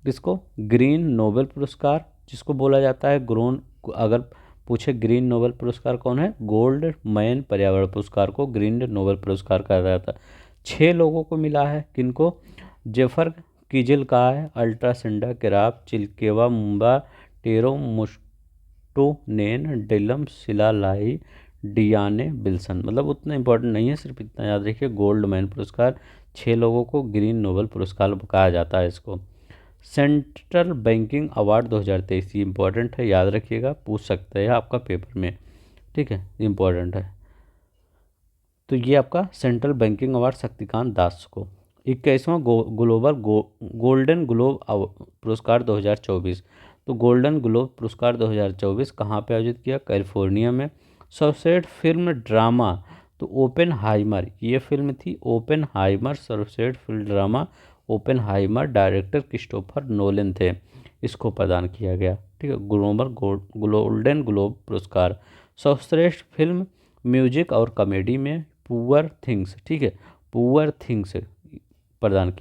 किसको? ग्रीन नोबेल पुरस्कार जिसको बोला जाता है अगर पूछे ग्रीन नोबेल पुरस्कार कौन है? गोल्ड मैन पर्यावरण पुरस्कार को ग्रीन नोबेल पुरस्कार कहा जाता है। 6 लोगों को मिला है, किनको? जेफर किजिलकाय, अल्ट्रासिंडा किराप, चिल्केवा मुंबा, टेरो मुस्टोनेन, डिलम सिलालाई, डियाने बिल्सन। मतलब उतना इंपॉर्टेंट नहीं है, सिर्फ इतना याद रखिए, गोल्ड मैन पुरस्कार 6 लोगों को ग्रीन नोबेल पुरस्कार कहा जाता है इसको। सेंट्रल बैंकिंग अवार्ड 2023 ये इंपॉर्टेंट है, याद रखिएगा, पूछ सकते हैं आपका पेपर में, ठीक है, इंपॉर्टेंट है। तो ये आपका central banking award Shaktikanta Das को। 21वां ग्लोबल गोल्डन ग्लोब पुरस्कार 2024, तो गोल्डन ग्लोब पुरस्कार 2024 कहाँ पे आयोजित किया? कैलिफोर्निया में। सर्वश्रेष्ठ फिल्म ड्रामा, तो ओपेनहाइमर, ये फिल्म थी ओपेनहाइमर, सर्वश्रेष्ठ film drama Oppenheimer, director Christopher Nolan थे, इसको प्रदान किया गया। ठीक है, गोल्डन ग्लोब पुरस्कार। सर्वश्रेष्ठ फिल्म म्यूजिक और कॉमेडी में पुअर थिंग्स, ठीक है, पुअर थिंग्स प्रदान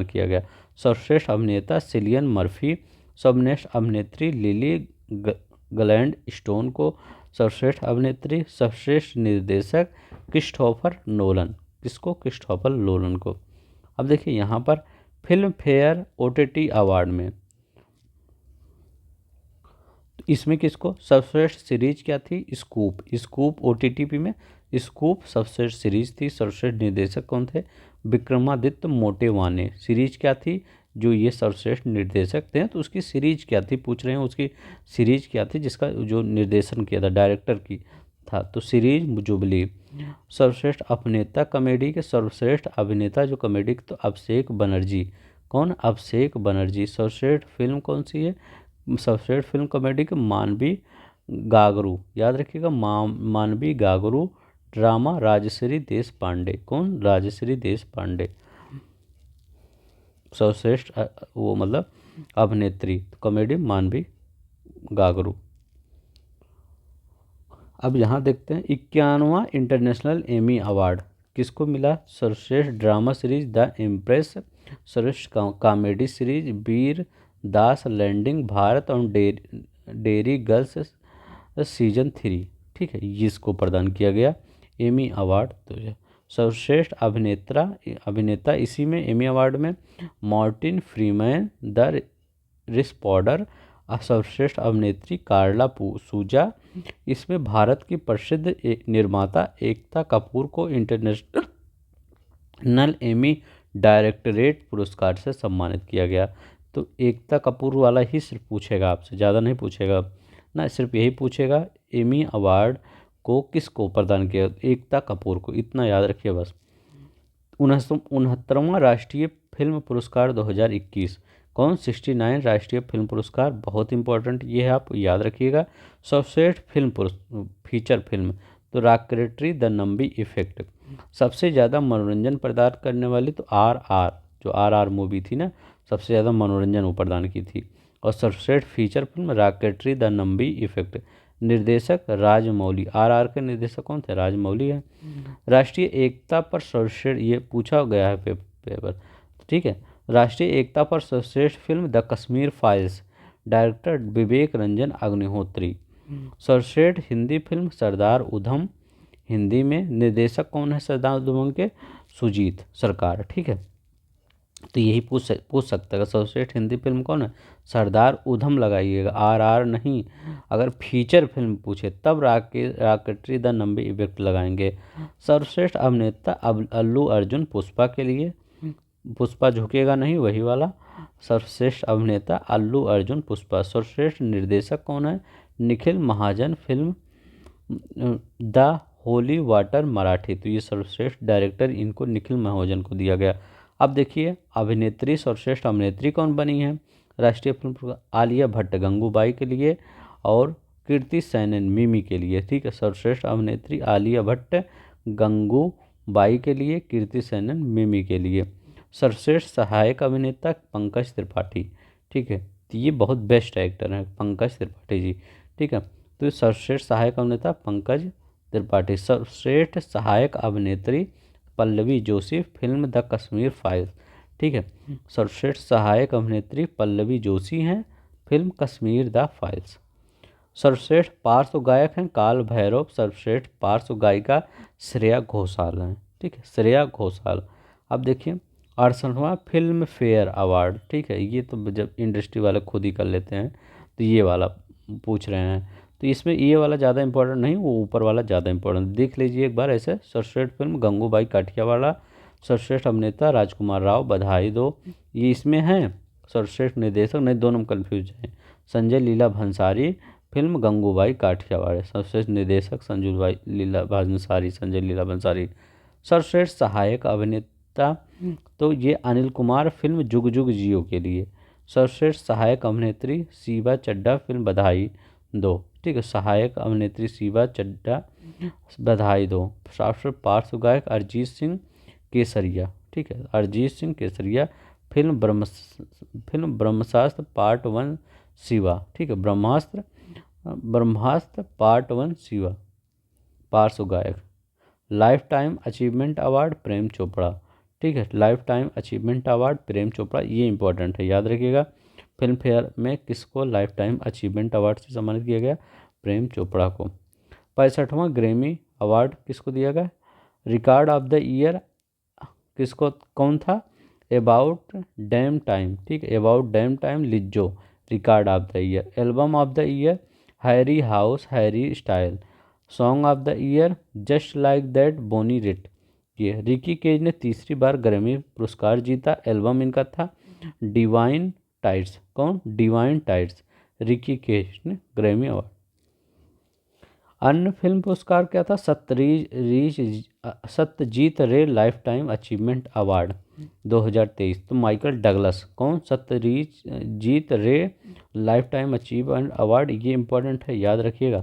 किया गया। सर्वश्रेष्ठ अभिनेता सिलियन मर्फी, सर्वश्रेष्ठ अभिनेत्री लिली ग्लैड स्टोन को, सर्वश्रेष्ठ अभिनेत्री, सर्वश्रेष्ठ निर्देशक क्रिस्टोफर नोलन, किसको? क्रिस्टोफर नोलन को। अब देखिए यहाँ पर फिल्म फेयर OTT अवार्ड में, तो इसमें किसको? सर्वश्रेष्ठ सीरीज क्या थी? स्कूप OTT में स्कूप सर्वश्रेष्ठ सीरीज थी। सर्वश्रेष्ठ निर्देशक कौन थे? विक्रमादित्य मोटेवाने। सीरीज क्या थी? जो ये सर्वश्रेष्ठ निर्देशक थे, तो उसकी सीरीज क्या थी पूछ रहे हैं, उसकी सीरीज क्या थी जिसका जो निर्देशन किया था, डायरेक्टर की था, तो सीरीज जुबली। सर्वश्रेष्ठ अभिनेता कॉमेडी के, सर्वश्रेष्ठ अभिनेता जो कॉमेडी, तो अभिषेक बनर्जी। कौन? अभिषेक बनर्जी। सर्वश्रेष्ठ फिल्म कौन सी है? सर्वश्रेष्ठ फिल्म कॉमेडी के मानवी गागरू, याद रखिएगा, मानवी गागरू। ड्रामा राजश्री देश पांडे। कौन? राजश्री देश पांडे। सर्वश्रेष्ठ वो मतलब अभिनेत्री, कॉमेडी मानवी गागरू। अब यहाँ देखते हैं 51वां इंटरनेशनल एमी अवार्ड किसको मिला? सर्वश्रेष्ठ ड्रामा सीरीज द इम्प्रेस, सर्वश्रेष्ठ कॉमेडी सीरीज वीर दास लैंडिंग भारत और डेरी गर्ल्स सीजन 3, ठीक है, इसको प्रदान किया गया एमी अवार्ड। तो सर्वश्रेष्ठ अभिनेता इसी में एमी अवार्ड में मार्टिन फ्रीमैन द रिस्पॉर्डर। सर्वश्रेष्ठ अभिनेत्री कार्ला सूजा। इसमें भारत की प्रसिद्ध निर्माता एकता कपूर को इंटरनेशनल एमी डायरेक्टरेट पुरस्कार से सम्मानित किया गया। तो एकता कपूर वाला ही सिर्फ पूछेगा आपसे, ज़्यादा नहीं पूछेगा ना, सिर्फ यही पूछेगा एमी अवार्ड को किसको प्रदान किया? एकता कपूर को, इतना याद रखिए बस। 69वां राष्ट्रीय फिल्म पुरस्कार 2021 कौन 69 राष्ट्रीय फिल्म पुरस्कार, बहुत इंपॉर्टेंट ये है, आप याद रखिएगा। सर्वश्रेष्ठ फिल्म फीचर फिल्म तो रॉकेटरी द नंबी इफेक्ट। सबसे ज़्यादा मनोरंजन प्रदान करने वाली तो RR, जो RR मूवी थी ना, सबसे ज़्यादा मनोरंजन वो प्रदान की थी। और सर्वश्रेष्ठ feature film rocketry the Nambi effect. निर्देशक राजमौली, RR के निर्देशक कौन थे? राजमौली है। राष्ट्रीय एकता पर सर्वश्रेष्ठ, ये पूछा गया है पेपर, ठीक है। राष्ट्रीय एकता पर सर्वश्रेष्ठ film the Kashmir files, director Vivek Ranjan Agnihotri. सर्वश्रेष्ठ हिंदी फिल्म सरदार उधम, हिंदी में निर्देशक कौन है सरदार उधम के? सुजीत सरकार, ठीक है। तो यही पूछ सकता है सर्वश्रेष्ठ हिंदी फिल्म कौन है? सरदार उधम लगाइएगा, RR नहीं। अगर फीचर फिल्म पूछे तब रॉकेटरी द नंबी इफेक्ट लगाएंगे। सर्वश्रेष्ठ अभिनेता अल्लू अर्जुन, पुष्पा के लिए, पुष्पा झुकेगा नहीं, वही वाला। सर्वश्रेष्ठ अभिनेता अल्लू अर्जुन, पुष्पा। सर्वश्रेष्ठ निर्देशक कौन है? Nikhil Mahajan, film the holy water Marathi. तो ये सर्वश्रेष्ठ डायरेक्टर इनको निखिल महाजन को दिया गया। अब देखिए अभिनेत्री, सर्वश्रेष्ठ अभिनेत्री कौन बनी है राष्ट्रीय फिल्म पुरस्कार? आलिया भट्ट गंगूबाई के लिए और कीर्ति सैनन मिमी के लिए, ठीक है। सर्वश्रेष्ठ अभिनेत्री आलिया भट्ट गंगूबाई के लिए, कीर्ति सैनन मिमी के लिए। सर्वश्रेष्ठ सहायक अभिनेता पंकज त्रिपाठी, ठीक है। तो ये बहुत बेस्ट एक्टर हैं पंकज त्रिपाठी जी, ठीक है। तो सर्वश्रेष्ठ सहायक अभिनेता पंकज त्रिपाठी। सर्वश्रेष्ठ सहायक अभिनेत्री Pallavi Joshi, film the Kashmir files, ठीक है। सर्वश्रेष्ठ सहायक अभिनेत्री पल्लवी जोशी हैं, फिल्म कश्मीर द फाइल्स। सर्वश्रेष्ठ पार्श्व गायक हैं काल भैरव। सर्वश्रेष्ठ पार्श्व गायिका श्रेया घोषाल हैं, ठीक है, श्रेया घोषाल। अब देखिए 68वां फिल्म फेयर अवार्ड, ठीक है। ये तो जब इंडस्ट्री वाले खुद ही कर लेते हैं, तो ये वाला पूछ रहे हैं। तो इसमें ये वाला ज़्यादा इंपॉर्टेंट नहीं, वो ऊपर वाला ज़्यादा इंपॉर्टेंट। देख लीजिए एक बार ऐसे। सर्वश्रेष्ठ फिल्म गंगूबाई काठियावाड़। सर्वश्रेष्ठ अभिनेता राजकुमार राव, बधाई दो, ये इसमें हैं। सर्वश्रेष्ठ निर्देशक, नहीं दोनों में कन्फ्यूज हैं, संजय लीला भंसारी, फिल्म गंगूबाई काठियावाड़। सर्वश्रेष्ठ निर्देशक संजय लीला भंसारी, संजय लीला भंसारी। सर्वश्रेष्ठ सहायक अभिनेता तो ये अनिल कुमार, फिल्म जुग जुग जियो के लिए। सर्वश्रेष्ठ सहायक अभिनेत्री शिवा चड्ढा, फिल्म बधाई दो, ठीक है। सहायक अभिनेत्री शिवा चड्ढा, बधाई दो। सर्वश्रेष्ठ पार्श्व गायक अरिजीत सिंह केसरिया, ठीक है, अरिजीत सिंह केसरिया, फिल्म ब्रह्मास्त्र पार्ट 1 शिवा, ठीक है। ब्रह्मास्त्र पार्ट 1 शिवा, पार्श्व गायक। Life time achievement award Prem Chopra, ठीक है। Life time achievement award Prem Chopra, ये इंपॉर्टेंट है, याद रखिएगा। फिल्म फेयर में किसको लाइफ टाइम अचीवमेंट अवार्ड से सम्मानित किया गया? प्रेम चोपड़ा को। 65वां ग्रैमी अवार्ड किसको दिया गया? रिकॉर्ड ऑफ द ईयर किसको, कौन था? अबाउट डैम टाइम, ठीक है, about damn time Lizzo, record of the year. Album of the year Harry house, Harry Style. Song of the year just like that, Bonnie Raitt. ये रिकी केज ने तीसरी बार Grammy पुरस्कार जीता। एल्बम इनका था डिवाइन टाइड्स, कौन? डिवाइन टाइड्स, रिकी केज ने ग्रैमी अवार्ड। अन्य फिल्म पुरस्कार क्या था? सत्यजीत रे लाइफ टाइम अचीवमेंट अवार्ड 2023, तो माइकल डगलस, कौन? सत्यजीत रे लाइफ टाइम अचीवमेंट अवार्ड, ये इंपॉर्टेंट है, याद रखिएगा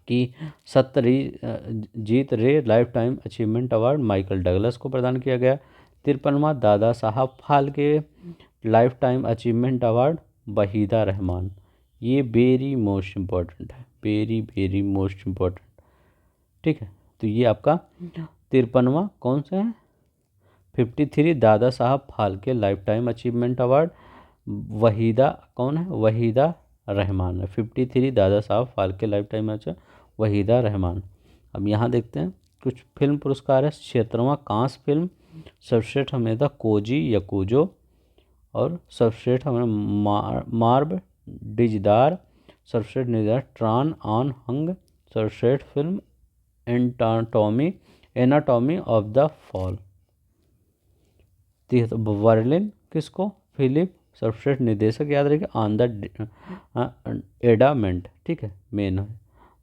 कि सत्यजीत रे life time achievement award Michael Douglas को प्रदान किया गया। 53वां Dada Saheb Phalke life time achievement award Waheeda Rehman, ये वेरी मोस्ट इम्पॉर्टेंट है, वेरी वेरी मोस्ट इम्पॉर्टेंट, ठीक है। तो ये आपका 53वां कौन सा है? 53 Dada Saheb Phalke life time achievement award Waheeda, कौन है? वहीदा रहमान है। 53 Dada Saheb Phalke life time achieve Waheeda Rehman. अब यहाँ देखते हैं कुछ फिल्म पुरस्कार है। 76वां कांस फिल्म सर्वश्रेष्ठ अभिनेता कोजी यकूजो, और सर्वश्रेष्ठ मार्ब डिजदार। सर्वश्रेष्ठ निर्देशक ट्रान आन हंग। सर्वश्रेष्ठ film anatomy of the fall. Berlin किसको? फिलिप। सर्वश्रेष्ठ निर्देशक याद रखिए ऑन द एडामेंट, ठीक है, मेन है,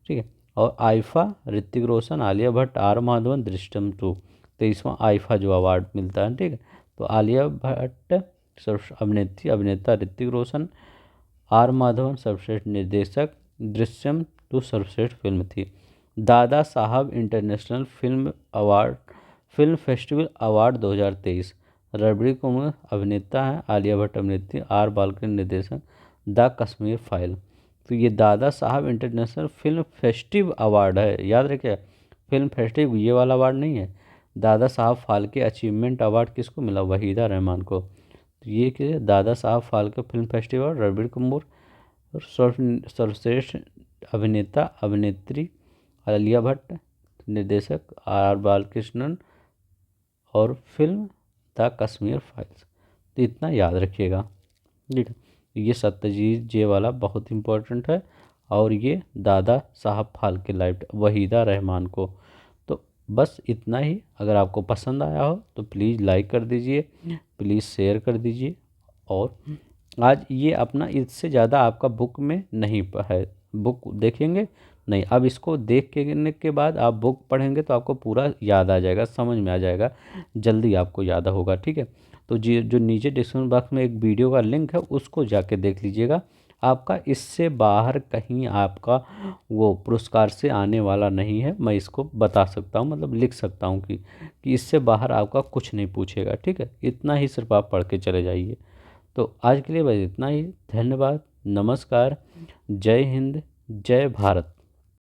ठीक है। और आइफा ऋतिक रोशन, आलिया भट्ट, आर माधवन, दृश्यम 2। 23वां आइफा जो अवार्ड मिलता है, ठीक है। तो आलिया भट्ट सर्वश्रेष्ठ अभिनेत्री अभिनेता ऋतिक रोशन। आर माधवन सर्वश्रेष्ठ निर्देशक। दृश्यम 2 सर्वश्रेष्ठ फिल्म थी। Dada Saheb international film festival award 2023। Ranbir Kapoor अभिनेता है, आलिया भट्ट अभिनेत्री, आर बालकृष्ण निर्देशक। The Kashmir file. तो ये Dada Saheb international film festive award है, याद रखिए, फिल्म फेस्टिव ये वाला अवार्ड नहीं है। दादा साहब फाल्के अचीवमेंट अवार्ड किसको मिला? वहीदा रहमान को। तो ये क्या है? Dada Saheb Phalke film festival, Ranbir Kapoor. और सर्वश्रेष्ठ अभिनेता अभिनेत्री आलिया भट्ट, निर्देशक आर बालकृष्णन, और फिल्म द कश्मीर फाइल्स। तो इतना याद रखिएगा, ठीक है। ये सत्यजीत जे वाला बहुत इंपॉर्टेंट है, और ये दादा साहब फाल्के लाइफ वहीदा रहमान को। तो बस इतना ही। अगर आपको पसंद आया हो तो प्लीज़ लाइक कर दीजिए, प्लीज़ शेयर कर दीजिए। और आज ये अपना, इससे ज़्यादा आपका बुक में नहीं है। बुक देखेंगे नहीं, अब इसको देख के बाद आप बुक पढ़ेंगे तो आपको पूरा याद आ जाएगा, समझ में आ जाएगा, जल्दी आपको याद होगा, ठीक है। तो जी जो नीचे डिस्क्रिप्शन बॉक्स में एक वीडियो का लिंक है उसको जाके देख लीजिएगा। आपका इससे बाहर कहीं आपका वो पुरस्कार से आने वाला नहीं है, मैं इसको बता सकता हूँ, मतलब लिख सकता हूँ कि इससे बाहर आपका कुछ नहीं पूछेगा, ठीक है। इतना ही सिर्फ आप पढ़ के चले जाइए। तो आज के लिए बस इतना ही। धन्यवाद, नमस्कार, जय हिंद, जय भारत।